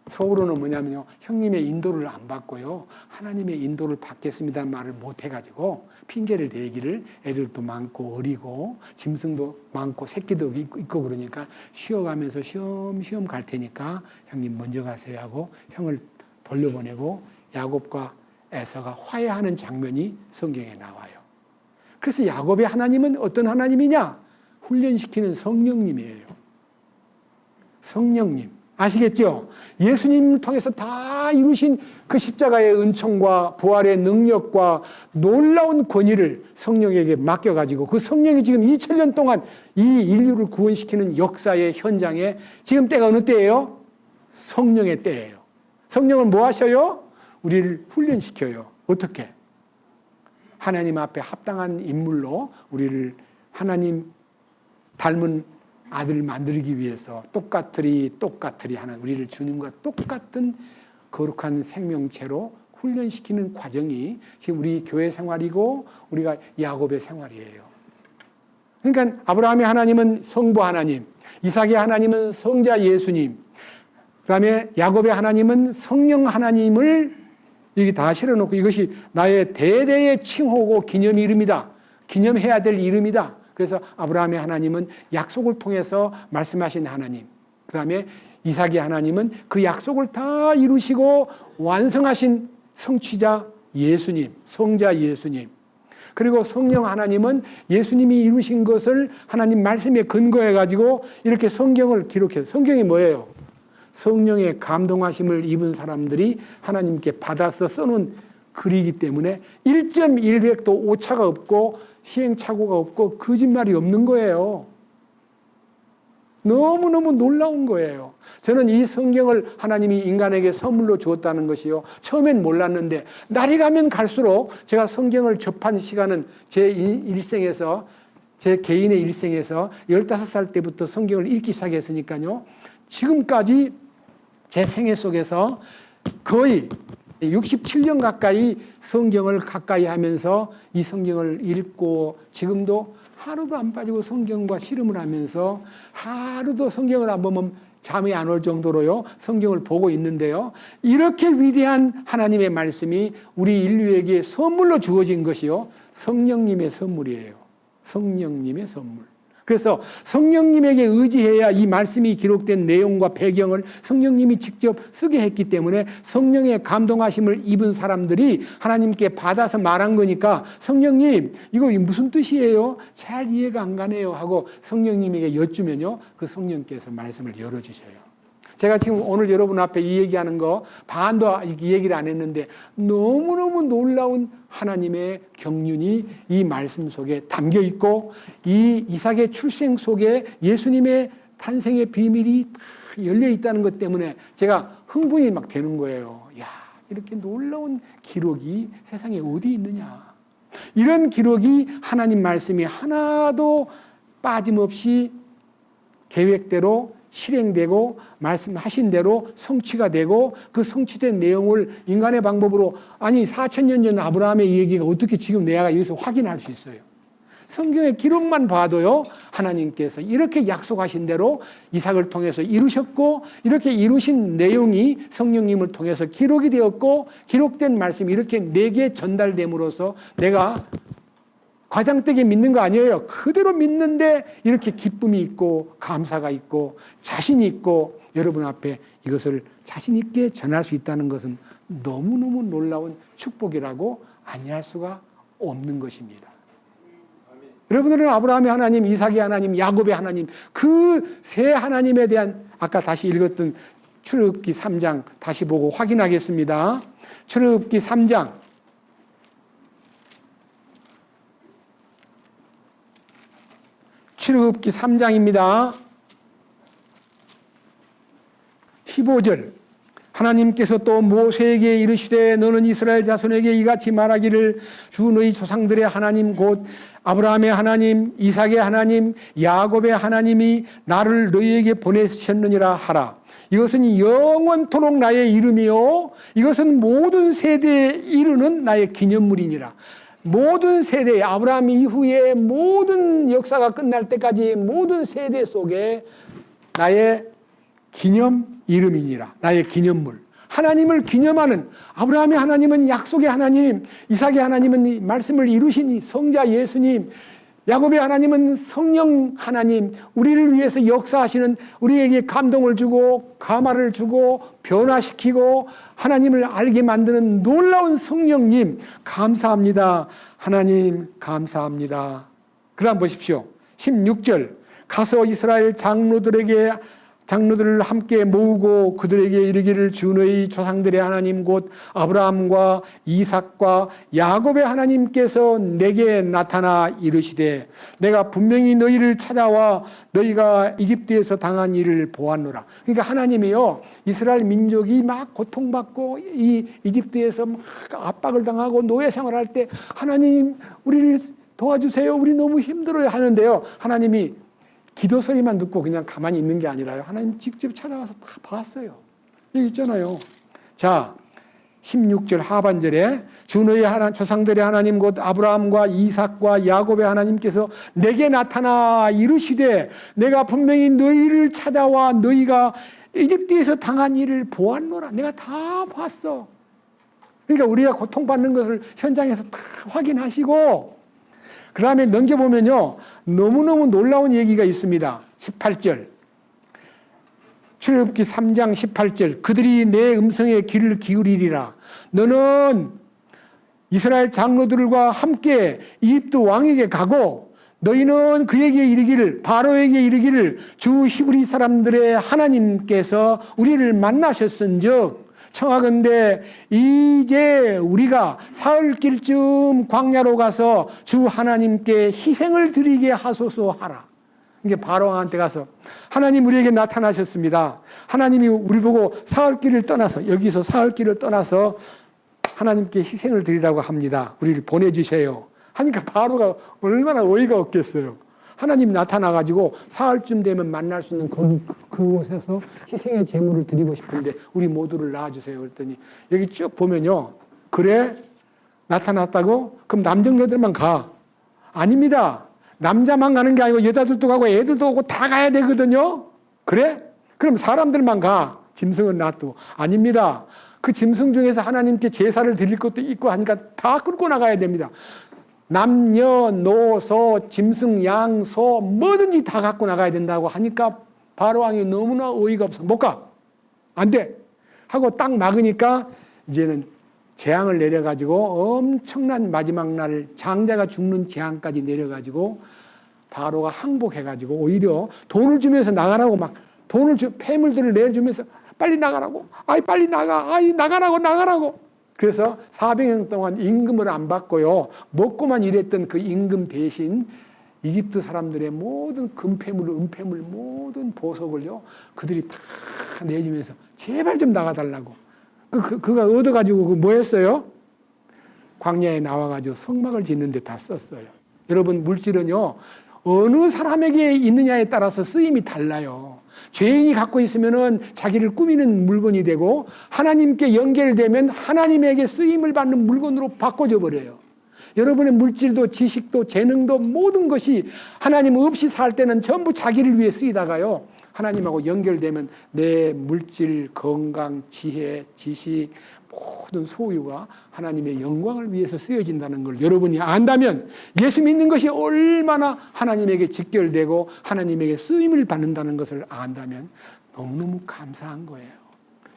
속으로는 뭐냐면요, 형님의 인도를 안 받고요 하나님의 인도를 받겠습니다는 말을 못 해가지고 핑계를 대기를, 애들도 많고 어리고 짐승도 많고 새끼도 있고 그러니까 쉬어가면서 시험시험 갈 테니까 형님 먼저 가세요 하고 형을 돌려보내고 야곱과 에서가 화해하는 장면이 성경에 나와요. 그래서 야곱의 하나님은 어떤 하나님이냐? 훈련시키는 성령님이에요. 성령님. 아시겠죠? 예수님을 통해서 다 이루신 그 십자가의 은총과 부활의 능력과 놀라운 권위를 성령에게 맡겨가지고 그 성령이 지금 2000년 동안 이 인류를 구원시키는 역사의 현장에 지금 때가 어느 때예요? 성령의 때예요. 성령은 뭐 하셔요? 우리를 훈련시켜요. 어떻게? 하나님 앞에 합당한 인물로 우리를 하나님 닮은 아들을 만들기 위해서 똑같으리 하는 우리를 주님과 똑같은 거룩한 생명체로 훈련시키는 과정이 지금 우리 교회 생활이고 우리가 야곱의 생활이에요. 그러니까 아브라함의 하나님은 성부 하나님, 이삭의 하나님은 성자 예수님, 그 다음에 야곱의 하나님은 성령 하나님을 여기 다 실어놓고 이것이 나의 대대의 칭호고 기념 이름이다. 기념해야 될 이름이다. 그래서 아브라함의 하나님은 약속을 통해서 말씀하신 하나님, 그 다음에 이삭의 하나님은 그 약속을 다 이루시고 완성하신 성취자 예수님, 성자 예수님, 그리고 성령 하나님은 예수님이 이루신 것을 하나님 말씀에 근거해가지고 이렇게 성경을 기록해요. 성경이 뭐예요? 성령의 감동하심을 입은 사람들이 하나님께 받아서 써놓은 글이기 때문에 1.1백도 오차가 없고 시행착오가 없고 거짓말이 없는 거예요. 너무너무 놀라운 거예요. 저는 이 성경을 하나님이 인간에게 선물로 주었다는 것이요, 처음엔 몰랐는데 날이 가면 갈수록 제가 성경을 접한 시간은 제 일생에서, 제 개인의 일생에서 15살 때부터 성경을 읽기 시작했으니까요, 지금까지 제 생애 속에서 거의 67년 가까이 성경을 가까이 하면서 이 성경을 읽고 지금도 하루도 안 빠지고 성경과 씨름을 하면서 하루도 성경을 안 보면 잠이 안 올 정도로요. 성경을 보고 있는데요. 이렇게 위대한 하나님의 말씀이 우리 인류에게 선물로 주어진 것이요. 성령님의 선물이에요. 성령님의 선물. 그래서 성령님에게 의지해야 이 말씀이 기록된 내용과 배경을 성령님이 직접 쓰게 했기 때문에 성령의 감동하심을 입은 사람들이 하나님께 받아서 말한 거니까 성령님 이거 무슨 뜻이에요? 잘 이해가 안 가네요 하고 성령님에게 여쭈면요. 그 성령께서 말씀을 열어주셔요. 제가 지금 오늘 여러분 앞에 이 얘기하는 거 반도 이 얘기를 안 했는데 너무너무 놀라운 하나님의 경륜이 이 말씀 속에 담겨 있고 이 이삭의 출생 속에 예수님의 탄생의 비밀이 열려 있다는 것 때문에 제가 흥분이 막 되는 거예요. 야, 이렇게 놀라운 기록이 세상에 어디 있느냐. 이런 기록이 하나님 말씀이 하나도 빠짐없이 계획대로 실행되고 말씀하신 대로 성취가 되고 그 성취된 내용을 인간의 방법으로 아니 4,000년 전 아브라함의 얘기가 어떻게 지금 내가 여기서 확인할 수 있어요. 성경의 기록만 봐도요. 하나님께서 이렇게 약속하신 대로 이삭을 통해서 이루셨고 이렇게 이루신 내용이 성령님을 통해서 기록이 되었고 기록된 말씀이 이렇게 내게 전달됨으로써 내가 과장되게 믿는 거 아니에요. 그대로 믿는데 이렇게 기쁨이 있고 감사가 있고 자신이 있고 여러분 앞에 이것을 자신 있게 전할 수 있다는 것은 너무너무 놀라운 축복이라고 아니할 수가 없는 것입니다. 여러분들은 아브라함의 하나님, 이삭의 하나님, 야곱의 하나님 그 세 하나님에 대한 아까 다시 읽었던 출애굽기 3장 다시 보고 확인하겠습니다. 출애굽기 3장 출애굽기 3장입니다. 15절 하나님께서 또 모세에게 이르시되 너는 이스라엘 자손에게 이같이 말하기를 주 너희 조상들의 하나님 곧 아브라함의 하나님, 이삭의 하나님, 야곱의 하나님이 나를 너희에게 보내셨느니라 하라. 이것은 영원토록 나의 이름이요 이것은 모든 세대에 이르는 나의 기념물이니라. 모든 세대, 아브라함 이후에 모든 역사가 끝날 때까지 모든 세대 속에 나의 기념 이름이니라. 나의 기념물. 하나님을 기념하는 아브라함의 하나님은 약속의 하나님, 이삭의 하나님은 말씀을 이루신 성자 예수님, 야곱의 하나님은 성령 하나님, 우리를 위해서 역사하시는 우리에게 감동을 주고 감화를 주고 변화시키고 하나님을 알게 만드는 놀라운 성령님 감사합니다. 하나님 감사합니다. 그 다음 보십시오. 16절 가서 이스라엘 장로들을 함께 모으고 그들에게 이르기를 주 너희 조상들의 하나님 곧 아브라함과 이삭과 야곱의 하나님께서 내게 나타나 이르시되 내가 분명히 너희를 찾아와 너희가 이집트에서 당한 일을 보았노라. 그러니까 하나님이요 이스라엘 민족이 막 고통받고 이 이집트에서 막 압박을 당하고 노예 생활할 때 하나님 우리를 도와주세요. 우리 너무 힘들어요 하는데요. 하나님이 기도 소리만 듣고 그냥 가만히 있는 게 아니라요. 하나님 직접 찾아와서 다 봤어요. 여기 있잖아요. 자, 16절 하반절에 주 너희 조상들의 하나님 곧 아브라함과 이삭과 야곱의 하나님께서 내게 나타나 이르시되 내가 분명히 너희를 찾아와 너희가 이집트에서 당한 일을 보았노라. 내가 다 봤어. 그러니까 우리가 고통받는 것을 현장에서 다 확인하시고 그 다음에 넘겨보면요. 너무너무 놀라운 얘기가 있습니다. 18절. 출애굽기 3장 18절. 그들이 내 음성에 귀를 기울이리라. 너는 이스라엘 장로들과 함께 이집트 왕에게 가고 너희는 그에게 이르기를 바로에게 이르기를 주 히브리 사람들의 하나님께서 우리를 만나셨은즉 청하건대 이제 우리가 사흘길쯤 광야로 가서 주 하나님께 희생을 드리게 하소서 하라. 이게 바로왕한테 가서 하나님 우리에게 나타나셨습니다. 하나님이 우리 보고 사흘길을 떠나서 여기서 사흘길을 떠나서 하나님께 희생을 드리라고 합니다. 우리를 보내주세요. 하니까 바로가 얼마나 어이가 없겠어요. 하나님 나타나가지고 사흘쯤 되면 만날 수 있는 그곳에서 희생의 제물을 드리고 싶은데 우리 모두를 낳아주세요. 그랬더니 여기 쭉 보면요. 그래? 나타났다고? 그럼 남정여들만 가. 아닙니다. 남자만 가는 게 아니고 여자들도 가고 애들도 오고 다 가야 되거든요. 그래? 그럼 사람들만 가. 짐승은 놔두고. 아닙니다. 그 짐승 중에서 하나님께 제사를 드릴 것도 있고 하니까 다 끌고 나가야 됩니다. 남녀노소 짐승 양소 뭐든지 다 갖고 나가야 된다고 하니까 바로왕이 너무나 어이가 없어. 못 가. 안 돼. 하고 딱 막으니까 이제는 재앙을 내려가지고 엄청난 마지막 날 장자가 죽는 재앙까지 내려가지고 바로가 항복해가지고 오히려 돈을 주면서 나가라고 막 돈을 폐물들을 내주면서 빨리 나가라고. 아이 빨리 나가. 아이 나가라고. 그래서 400년 동안 임금을 안 받고요. 먹고만 일했던 그 임금 대신 이집트 사람들의 모든 금폐물, 은폐물, 모든 보석을요. 그들이 다 내주면서 제발 좀 나가달라고. 그가 얻어가지고 뭐 했어요? 광야에 나와가지고 성막을 짓는 데 다 썼어요. 여러분 물질은요. 어느 사람에게 있느냐에 따라서 쓰임이 달라요. 죄인이 갖고 있으면은 자기를 꾸미는 물건이 되고 하나님께 연결되면 하나님에게 쓰임을 받는 물건으로 바꿔져 버려요. 여러분의 물질도 지식도 재능도 모든 것이 하나님 없이 살 때는 전부 자기를 위해 쓰이다가요. 하나님하고 연결되면 내 물질, 건강, 지혜, 지식 모든 소유가 하나님의 영광을 위해서 쓰여진다는 걸 여러분이 안다면 예수 믿는 것이 얼마나 하나님에게 직결되고 하나님에게 쓰임을 받는다는 것을 안다면 너무너무 감사한 거예요.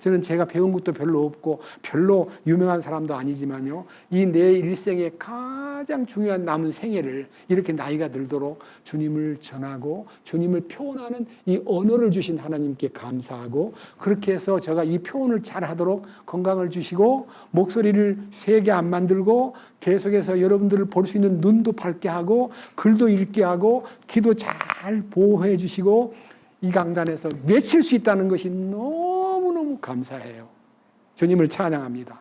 저는 제가 배운 것도 별로 없고 별로 유명한 사람도 아니지만요. 이 내 일생의 가장 중요한 남은 생애를 이렇게 나이가 들도록 주님을 전하고 주님을 표현하는 이 언어를 주신 하나님께 감사하고 그렇게 해서 제가 이 표현을 잘하도록 건강을 주시고 목소리를 세게 안 만들고 계속해서 여러분들을 볼 수 있는 눈도 밝게 하고 글도 읽게 하고 귀도 잘 보호해 주시고 이 강단에서 외칠 수 있다는 것이 너무너무 감사해요. 주님을 찬양합니다.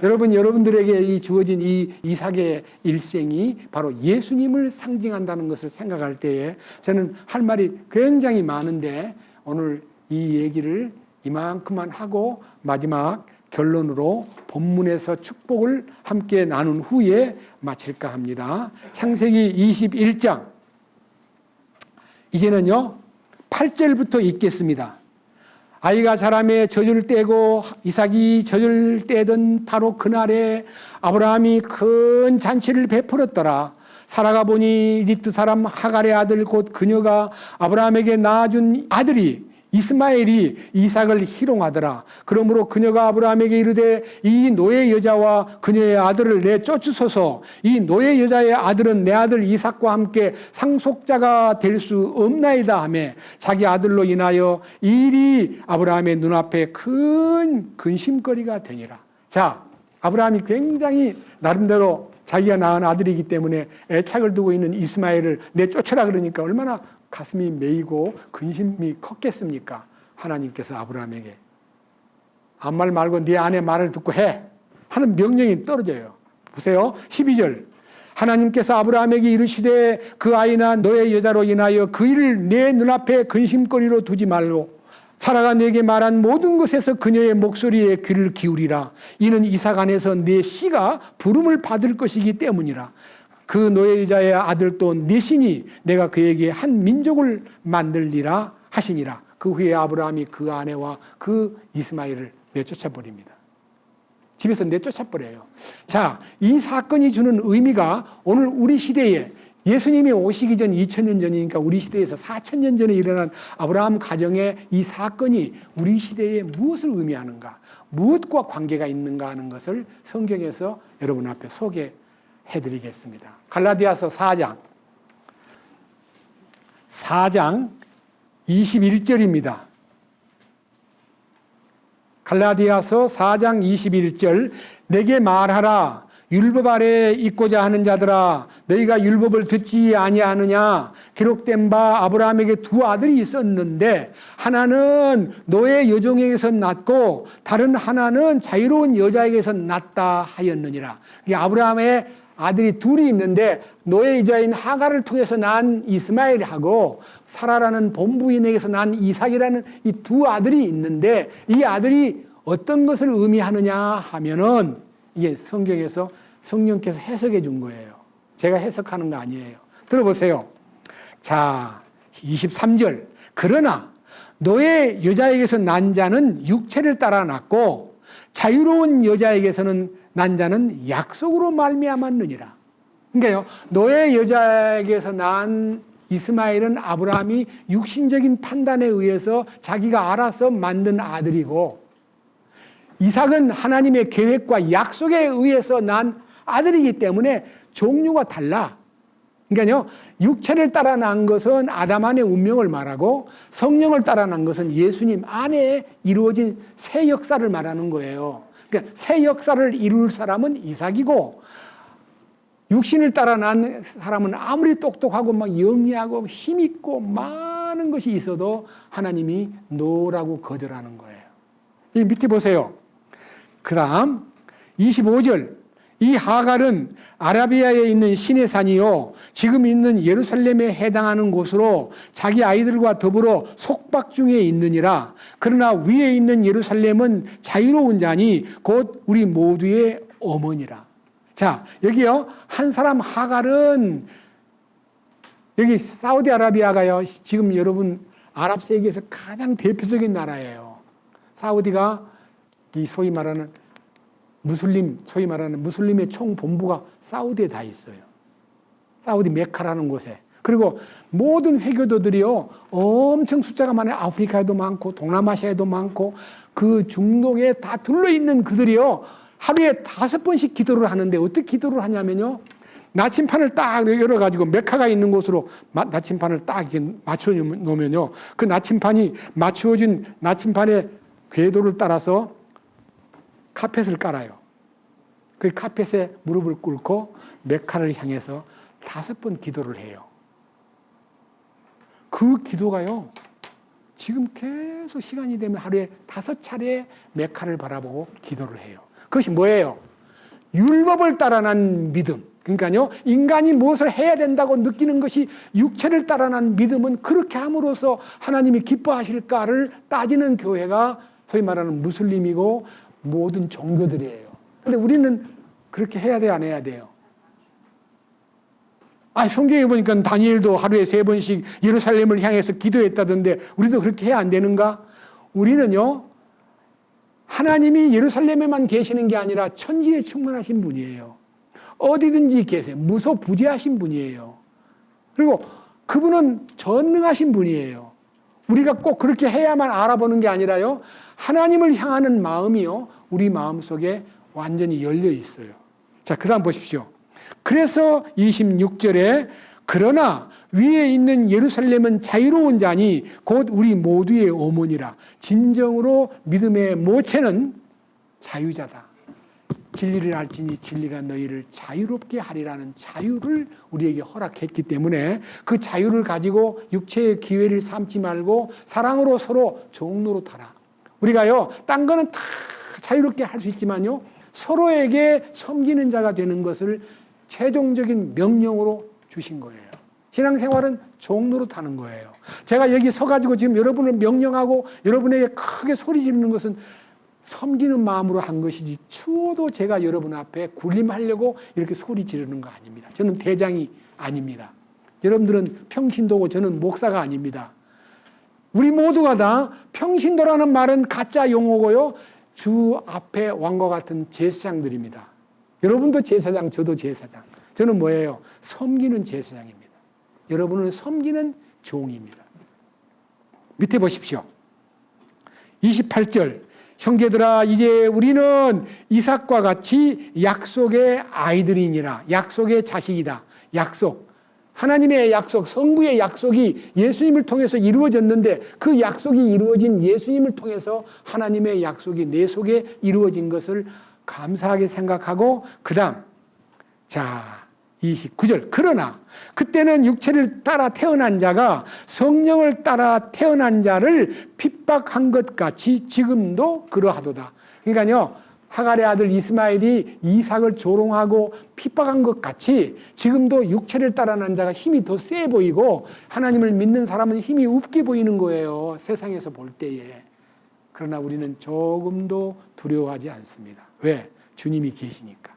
여러분, 여러분들에게 이 주어진 이 이삭의 일생이 바로 예수님을 상징한다는 것을 생각할 때에 저는 할 말이 굉장히 많은데 오늘 이 얘기를 이만큼만 하고 마지막 결론으로 본문에서 축복을 함께 나눈 후에 마칠까 합니다. 창세기 21장 이제는요 8절부터 읽겠습니다. 아이가 자라매 젖을 떼고 이삭이 젖을 떼던 바로 그날에 아브라함이 큰 잔치를 베풀었더라. 살아가 보니 이집트 사람 하갈의 아들 곧 그녀가 아브라함에게 낳아준 아들이 이스마엘이 이삭을 희롱하더라. 그러므로 그녀가 아브라함에게 이르되 이 노예 여자와 그녀의 아들을 내쫓으소서. 이 노예 여자의 아들은 내 아들 이삭과 함께 상속자가 될 수 없나이다 하며 자기 아들로 인하여 이 일이 아브라함의 눈앞에 큰 근심거리가 되니라. 자, 아브라함이 굉장히 나름대로 자기가 낳은 아들이기 때문에 애착을 두고 있는 이스마엘을 내쫓으라 그러니까 얼마나 가슴이 메이고 근심이 컸겠습니까? 하나님께서 아브라함에게 아무 말 말고 네 아내 말을 듣고 해 하는 명령이 떨어져요. 보세요. 12절 하나님께서 아브라함에게 이르시되 그 아이나 너의 여자로 인하여 그 일을 내 눈앞에 근심거리로 두지 말고 사라가 내게 말한 모든 것에서 그녀의 목소리에 귀를 기울이라. 이는 이삭 안에서 내 씨가 부름을 받을 것이기 때문이라. 그 노예 여자의 아들도 내시니 내가 그에게 한 민족을 만들리라 하시니라. 그 후에 아브라함이 그 아내와 그 이스마엘을 내쫓아버립니다. 집에서 내쫓아버려요. 자, 이 사건이 주는 의미가 오늘 우리 시대에 예수님이 오시기 전 2000년 전이니까 우리 시대에서 4000년 전에 일어난 아브라함 가정의 이 사건이 우리 시대에 무엇을 의미하는가, 무엇과 관계가 있는가 하는 것을 성경에서 여러분 앞에 소개해드리겠습니다. 갈라디아서 4장 21절입니다. 갈라디아서 4장 21절 내게 말하라. 율법 아래에 있고자 하는 자들아 너희가 율법을 듣지 아니하느냐. 기록된 바 아브라함에게 두 아들이 있었는데 하나는 노예 여종에게서 낳고 다른 하나는 자유로운 여자에게서 낳다 하였느니라. 아브라함의 아들이 둘이 있는데 노예 여자인 하갈을 통해서 난 이스마엘하고 사라라는 본부인에게서 난 이삭이라는 이 두 아들이 있는데 이 아들이 어떤 것을 의미하느냐 하면은 이게 성경에서 성령께서 해석해 준 거예요. 제가 해석하는 거 아니에요. 들어보세요. 자, 23절. 그러나 노예 여자에게서 난 자는 육체를 따라 났고 자유로운 여자에게서는 난 자는 약속으로 말미암았느니라. 그러니까요, 노예 여자에게서 난 이스마엘은 아브라함이 육신적인 판단에 의해서 자기가 알아서 만든 아들이고, 이삭은 하나님의 계획과 약속에 의해서 난 아들이기 때문에 종류가 달라. 그러니까요, 육체를 따라 난 것은 아담 안의 운명을 말하고 성령을 따라 난 것은 예수님 안에 이루어진 새 역사를 말하는 거예요. 그러니까 새 역사를 이룰 사람은 이삭이고, 육신을 따라 난 사람은 아무리 똑똑하고 막 영리하고 힘있고 많은 것이 있어도 하나님이 노라고 거절하는 거예요. 이 밑에 보세요. 그 다음 25절, 이 하갈은 아라비아에 있는 신의 산이요 지금 있는 예루살렘에 해당하는 곳으로 자기 아이들과 더불어 속박 중에 있느니라. 그러나 위에 있는 예루살렘은 자유로운 자니 곧 우리 모두의 어머니라. 자, 여기요, 한 사람 하갈은, 여기 사우디아라비아가요 지금 여러분 아랍 세계에서 가장 대표적인 나라예요. 사우디가 이 소위 말하는 소위 말하는 무슬림의 총본부가 사우디에 다 있어요. 사우디 메카라는 곳에. 그리고 모든 회교도들이요 엄청 숫자가 많아요. 아프리카에도 많고 동남아시아에도 많고 그 중동에 다 둘러있는 그들이요 하루에 5번씩 기도를 하는데, 어떻게 기도를 하냐면요, 나침판을 딱 열어가지고 메카가 있는 곳으로 나침판을 딱 이렇게 맞춰 놓으면요, 그 나침판이 맞추어진 나침판의 궤도를 따라서 카펫을 깔아요. 그 카펫에 무릎을 꿇고 메카를 향해서 5번 기도를 해요. 그 기도가요, 지금 계속 시간이 되면 하루에 5차례 메카를 바라보고 기도를 해요. 그것이 뭐예요? 율법을 따라 난 믿음. 그러니까요, 인간이 무엇을 해야 된다고 느끼는 것이 육체를 따라 난 믿음은 그렇게 함으로써 하나님이 기뻐하실까를 따지는 교회가 소위 말하는 무슬림이고 모든 종교들이에요. 그런데 우리는 그렇게 해야 돼요, 안 해야 돼요? 성경에 보니까 다니엘도 하루에 3번씩 예루살렘을 향해서 기도했다던데 우리도 그렇게 해야 안 되는가? 우리는요, 하나님이 예루살렘에만 계시는 게 아니라 천지에 충만하신 분이에요. 어디든지 계세요. 무소부재하신 분이에요. 그리고 그분은 전능하신 분이에요. 우리가 꼭 그렇게 해야만 알아보는 게 아니라요, 하나님을 향하는 마음이요 우리 마음속에 완전히 열려 있어요. 자, 그 다음 보십시오. 그래서 26절에 그러나 위에 있는 예루살렘은 자유로운 자니 곧 우리 모두의 어머니라. 진정으로 믿음의 모체는 자유자다. 진리를 알지니 진리가 너희를 자유롭게 하리라는 자유를 우리에게 허락했기 때문에 그 자유를 가지고 육체의 기회를 삼지 말고 사랑으로 서로 종노릇하라. 우리가요, 딴 거는 다 자유롭게 할 수 있지만요, 서로에게 섬기는 자가 되는 것을 최종적인 명령으로 주신 거예요. 신앙생활은 종노릇하는 거예요. 제가 여기 서가지고 지금 여러분을 명령하고 여러분에게 크게 소리 지르는 것은 섬기는 마음으로 한 것이지, 추워도 제가 여러분 앞에 군림하려고 이렇게 소리 지르는 거 아닙니다. 저는 대장이 아닙니다. 여러분들은 평신도고 저는 목사가 아닙니다. 우리 모두가 다 평신도라는 말은 가짜 용어고요, 주 앞에 왕과 같은 제사장들입니다. 여러분도 제사장, 저도 제사장. 저는 뭐예요? 섬기는 제사장입니다. 여러분은 섬기는 종입니다. 밑에 보십시오. 28절. 형제들아, 이제 우리는 이삭과 같이 약속의 아이들이니라. 약속의 자식이다. 약속. 하나님의 약속, 성부의 약속이 예수님을 통해서 이루어졌는데 그 약속이 이루어진 예수님을 통해서 하나님의 약속이 내 속에 이루어진 것을 감사하게 생각하고, 그 다음, 자, 29절. 그러나 그때는 육체를 따라 태어난 자가 성령을 따라 태어난 자를 핍박한 것 같이 지금도 그러하도다. 그러니까요, 하갈의 아들 이스마엘이 이삭을 조롱하고 핍박한 것 같이 지금도 육체를 따라 난 자가 힘이 더 세 보이고 하나님을 믿는 사람은 힘이 없게 보이는 거예요, 세상에서 볼 때에. 그러나 우리는 조금도 두려워하지 않습니다. 왜? 주님이 계시니까.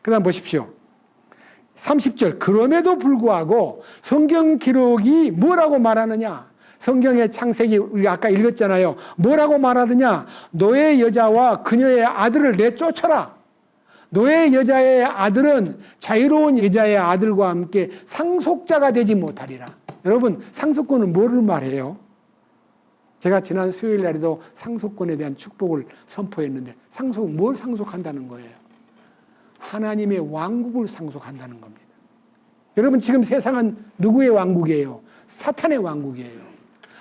그 다음 보십시오. 30절. 그럼에도 불구하고 성경 기록이 뭐라고 말하느냐? 성경의 창세기 우리가 아까 읽었잖아요. 뭐라고 말하더냐? 노예 여자와 그녀의 아들을 내쫓아라. 노예 여자의 아들은 자유로운 여자의 아들과 함께 상속자가 되지 못하리라. 여러분, 상속권은 뭐를 말해요? 제가 지난 수요일 날에도 상속권에 대한 축복을 선포했는데, 상속은 뭘 상속한다는 거예요? 하나님의 왕국을 상속한다는 겁니다. 여러분, 지금 세상은 누구의 왕국이에요? 사탄의 왕국이에요.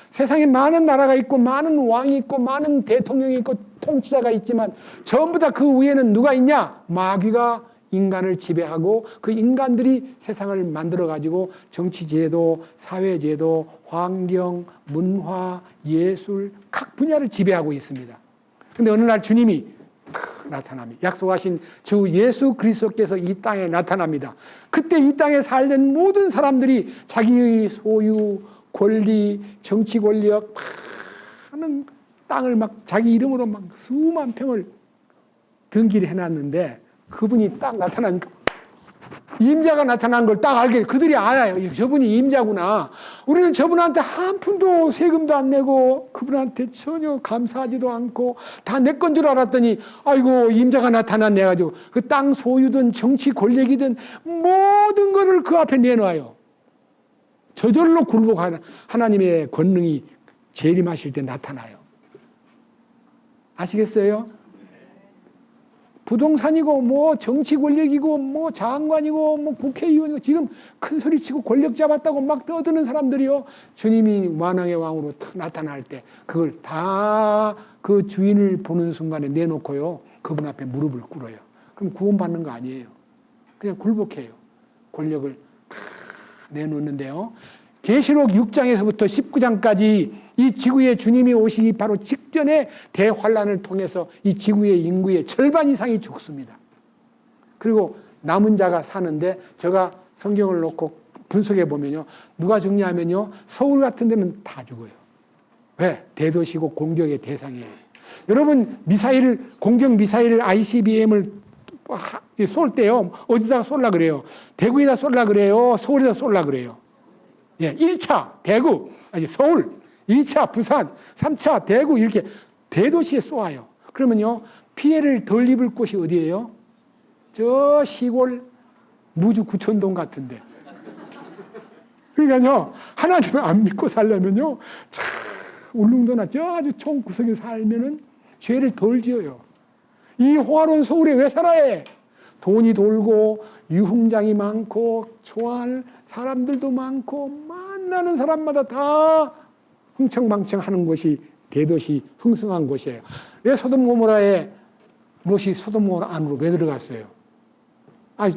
세상에 많은 나라가 있고 많은 왕이 있고 많은 대통령이 있고 통치자가 있지만 전부 다 그 위에는 누가 있냐? 마귀가 인간을 지배하고 그 인간들이 세상을 만들어가지고 정치제도, 사회제도, 환경, 문화, 예술 각 분야를 지배하고 있습니다. 그런데 어느 날 주님이 나타납니다. 약속하신 주 예수 그리스도께서 이 땅에 나타납니다. 그때 이 땅에 살던 모든 사람들이 자기의 소유, 권리, 정치 권력, 많은 땅을 막 자기 이름으로 막 수만 평을 등기를 해놨는데 그분이 딱 나타나니까 임자가 나타난 걸 딱 알게 그들이 알아요. 저분이 임자구나. 우리는 저분한테 한 푼도 세금도 안 내고 그분한테 전혀 감사하지도 않고 다 내 건 줄 알았더니 아이고 임자가 나타났네 가지고 그 땅 소유든 정치 권력이든 모든 거를 그 앞에 내놔요. 저절로 굴복하는 하나님의 권능이 재림하실 때 나타나요. 아시겠어요? 부동산이고 뭐 정치 권력이고 뭐 장관이고 뭐 국회의원이고 지금 큰 소리치고 권력 잡았다고 막 떠드는 사람들이요. 주님이 만왕의 왕으로 탁 나타날 때 그걸 다 그 주인을 보는 순간에 내놓고요. 그분 앞에 무릎을 꿇어요. 그럼 구원받는 거 아니에요. 그냥 굴복해요. 권력을 다 내놓는데요. 계시록 6장에서부터 19장까지 이 지구에 주님이 오시기 바로 직전에 대환란을 통해서 이 지구의 인구의 절반 이상이 죽습니다. 그리고 남은 자가 사는데 제가 성경을 놓고 분석해 보면요. 누가 죽냐면요. 서울 같은 데는 다 죽어요. 왜? 대도시고 공격의 대상이에요. 여러분 공격 미사일을 ICBM을 쏠 때요. 어디다가 쏠라 그래요? 대구에다 쏠라 그래요? 서울에다 쏠라 그래요? 예, 1차 대구, 서울, 2차 부산, 3차 대구 이렇게 대도시에 쏘아요. 그러면요. 피해를 덜 입을 곳이 어디예요? 저 시골 무주 구촌동 같은데. 그러니까요. 하나님을 안 믿고 살려면요. 참 울릉도나 저 아주 총구석에 살면은 죄를 덜 지어요. 이 호화로운 서울에 왜 살아야 해? 돈이 돌고 유흥장이 많고 좋아할 사람들도 많고 만나는 사람마다 다 흥청망청하는 곳이 대도시 흥성한 곳이에요. 왜 소돔 고모라에 롯이 소돔 고모라 안으로 왜 들어갔어요?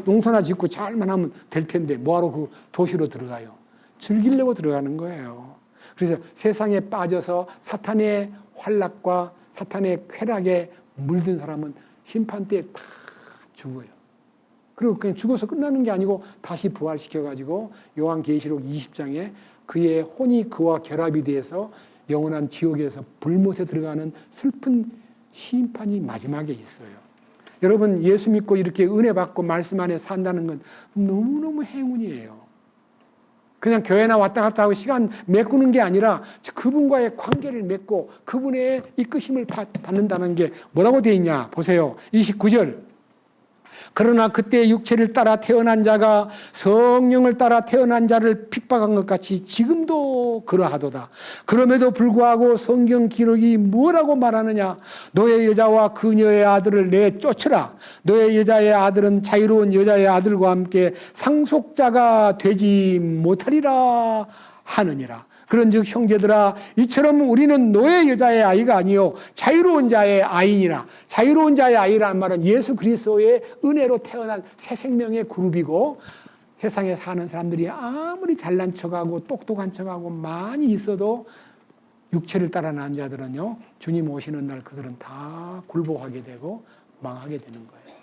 농사나 짓고 잘만 하면 될 텐데 뭐하러 그 도시로 들어가요? 즐기려고 들어가는 거예요. 그래서 세상에 빠져서 사탄의 활락과 사탄의 쾌락에 물든 사람은 심판 때 다 죽어요. 그리고 그냥 죽어서 끝나는 게 아니고 다시 부활시켜가지고 요한계시록 20장에 그의 혼이 그와 결합이 돼서 영원한 지옥에서 불못에 들어가는 슬픈 심판이 마지막에 있어요. 여러분 예수 믿고 이렇게 은혜 받고 말씀 안에 산다는 건 너무너무 행운이에요. 그냥 교회나 왔다 갔다 하고 시간 메꾸는 게 아니라 그분과의 관계를 맺고 그분의 이끄심을 받는다는 게 뭐라고 되어 있냐 보세요. 29절 그러나 그때 육체를 따라 태어난 자가 성령을 따라 태어난 자를 핍박한 것 같이 지금도 그러하도다. 그럼에도 불구하고 성경 기록이 뭐라고 말하느냐. 너의 여자와 그녀의 아들을 내쫓으라. 너의 여자의 아들은 자유로운 여자의 아들과 함께 상속자가 되지 못하리라 하느니라. 그런즉 형제들아 이처럼 우리는 노예 여자의 아이가 아니요 자유로운 자의 아이니라. 자유로운 자의 아이라는 말은 예수 그리스도의 은혜로 태어난 새 생명의 그룹이고 세상에 사는 사람들이 아무리 잘난 척하고 똑똑한 척하고 많이 있어도 육체를 따라 난 자들은요 주님 오시는 날 그들은 다 굴복하게 되고 망하게 되는 거예요.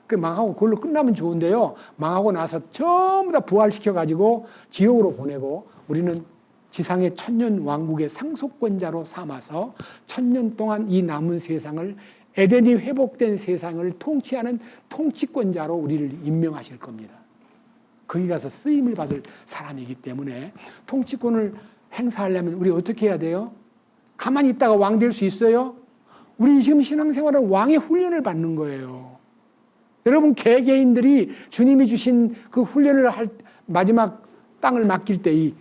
그 망하고 그걸로 끝나면 좋은데요. 망하고 나서 전부 다 부활시켜가지고 지옥으로 보내고 우리는 지상의 천년 왕국의 상속권자로 삼아서 천년 동안 이 남은 세상을 에덴이 회복된 세상을 통치하는 통치권자로 우리를 임명하실 겁니다. 거기 가서 쓰임을 받을 사람이기 때문에 통치권을 행사하려면 우리 어떻게 해야 돼요? 가만히 있다가 왕 될 수 있어요? 우리 지금 신앙생활은 왕의 훈련을 받는 거예요. 여러분 개개인들이 주님이 주신 그 훈련을 할 마지막 땅을 맡길 때, 이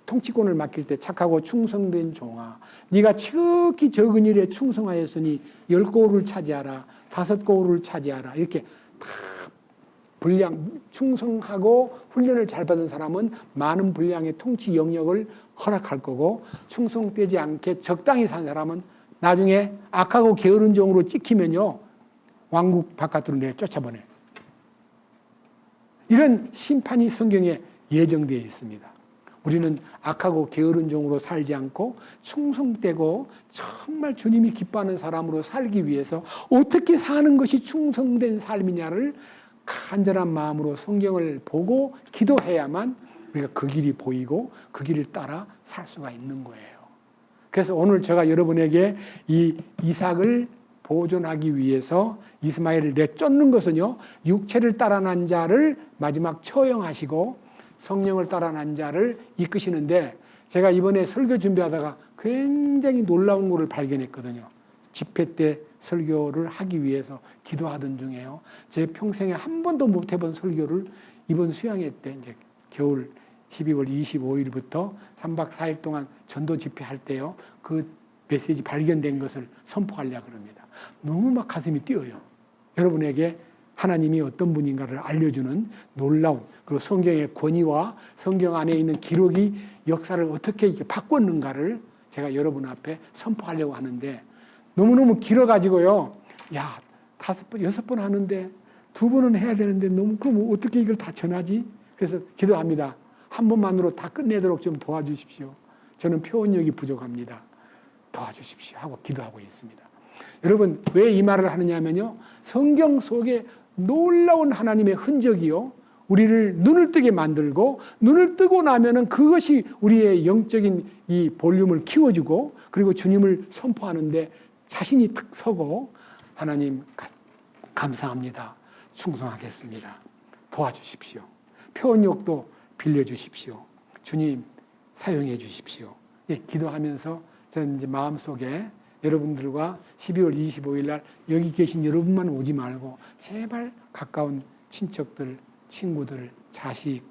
통치권을 맡길 때 착하고 충성된 종아, 네가 지극히 적은 일에 충성하였으니 10고울을 차지하라, 5고울을 차지하라. 이렇게 다 분량, 충성하고 훈련을 잘 받은 사람은 많은 분량의 통치 영역을 허락할 거고, 충성되지 않게 적당히 산 사람은 나중에 악하고 게으른 종으로 찍히면요, 왕국 바깥으로 쫓아보내. 이런 심판이 성경에 예정되어 있습니다. 우리는 악하고 게으른 종으로 살지 않고 충성되고 정말 주님이 기뻐하는 사람으로 살기 위해서 어떻게 사는 것이 충성된 삶이냐를 간절한 마음으로 성경을 보고 기도해야만 우리가 그 길이 보이고 그 길을 따라 살 수가 있는 거예요. 그래서 오늘 제가 여러분에게 이 이삭을 보존하기 위해서 이스마엘을 내쫓는 것은요, 육체를 따라 난 자를 마지막 처형하시고 성령을 따라 난 자를 이끄시는데, 제가 이번에 설교 준비하다가 굉장히 놀라운 것을 발견했거든요. 집회 때 설교를 하기 위해서 기도하던 중에요, 제 평생에 한 번도 못 해본 설교를 이번 수양회 때 이제 겨울 12월 25일부터 3박 4일 동안 전도 집회할 때요, 그 메시지 발견된 것을 선포하려고 합니다. 너무 막 가슴이 뛰어요. 여러분에게 하나님이 어떤 분인가를 알려주는 놀라운, 그리고 성경의 권위와 성경 안에 있는 기록이 역사를 어떻게 이렇게 바꿨는가를 제가 여러분 앞에 선포하려고 하는데, 너무너무 길어가지고요, 야, 5번, 6번 하는데 2번은 해야 되는데 너무, 그럼 어떻게 이걸 다 전하지? 그래서 기도합니다. 한 번만으로 다 끝내도록 좀 도와주십시오. 저는 표현력이 부족합니다. 도와주십시오 하고 기도하고 있습니다. 여러분, 왜 이 말을 하느냐면요, 성경 속에 놀라운 하나님의 흔적이요, 우리를 눈을 뜨게 만들고, 눈을 뜨고 나면은 그것이 우리의 영적인 이 볼륨을 키워주고, 그리고 주님을 선포하는데 자신이 탁 서고, 하나님 감사합니다, 충성하겠습니다, 도와주십시오, 표현력도 빌려주십시오, 주님 사용해 주십시오. 예, 기도하면서 저는 이제 마음속에 여러분들과 12월 25일 날 여기 계신 여러분만 오지 말고 제발 가까운 친척들, 친구들, 자식,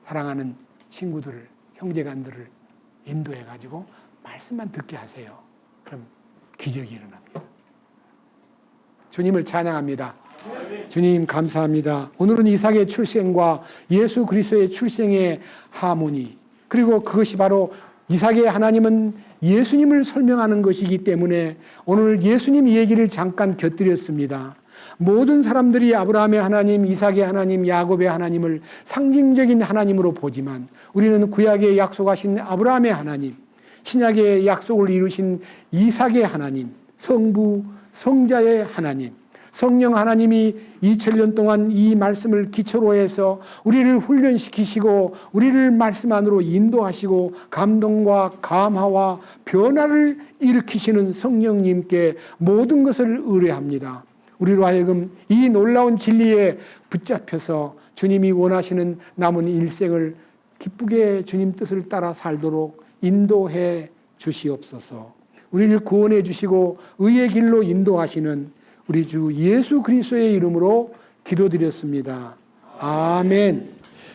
사랑하는 친구들을, 형제간들을 인도해가지고 말씀만 듣게 하세요. 그럼 기적이 일어납니다. 주님을 찬양합니다. 주님 감사합니다. 오늘은 이삭의 출생과 예수 그리스도의 출생의 하모니, 그리고 그것이 바로 이삭의 하나님은 예수님을 설명하는 것이기 때문에 오늘 예수님 얘기를 잠깐 곁들였습니다. 모든 사람들이 아브라함의 하나님, 이삭의 하나님, 야곱의 하나님을 상징적인 하나님으로 보지만 우리는 구약에 약속하신 아브라함의 하나님, 신약의 약속을 이루신 이삭의 하나님, 성부, 성자의 하나님, 성령 하나님이 2000년 동안 이 말씀을 기초로 해서 우리를 훈련시키시고 우리를 말씀 안으로 인도하시고 감동과 감화와 변화를 일으키시는 성령님께 모든 것을 의뢰합니다. 우리로 하여금 이 놀라운 진리에 붙잡혀서 주님이 원하시는 남은 일생을 기쁘게 주님 뜻을 따라 살도록 인도해 주시옵소서. 우리를 구원해 주시고 의의 길로 인도하시는 우리 주 예수 그리스도의 이름으로 기도드렸습니다. 아멘.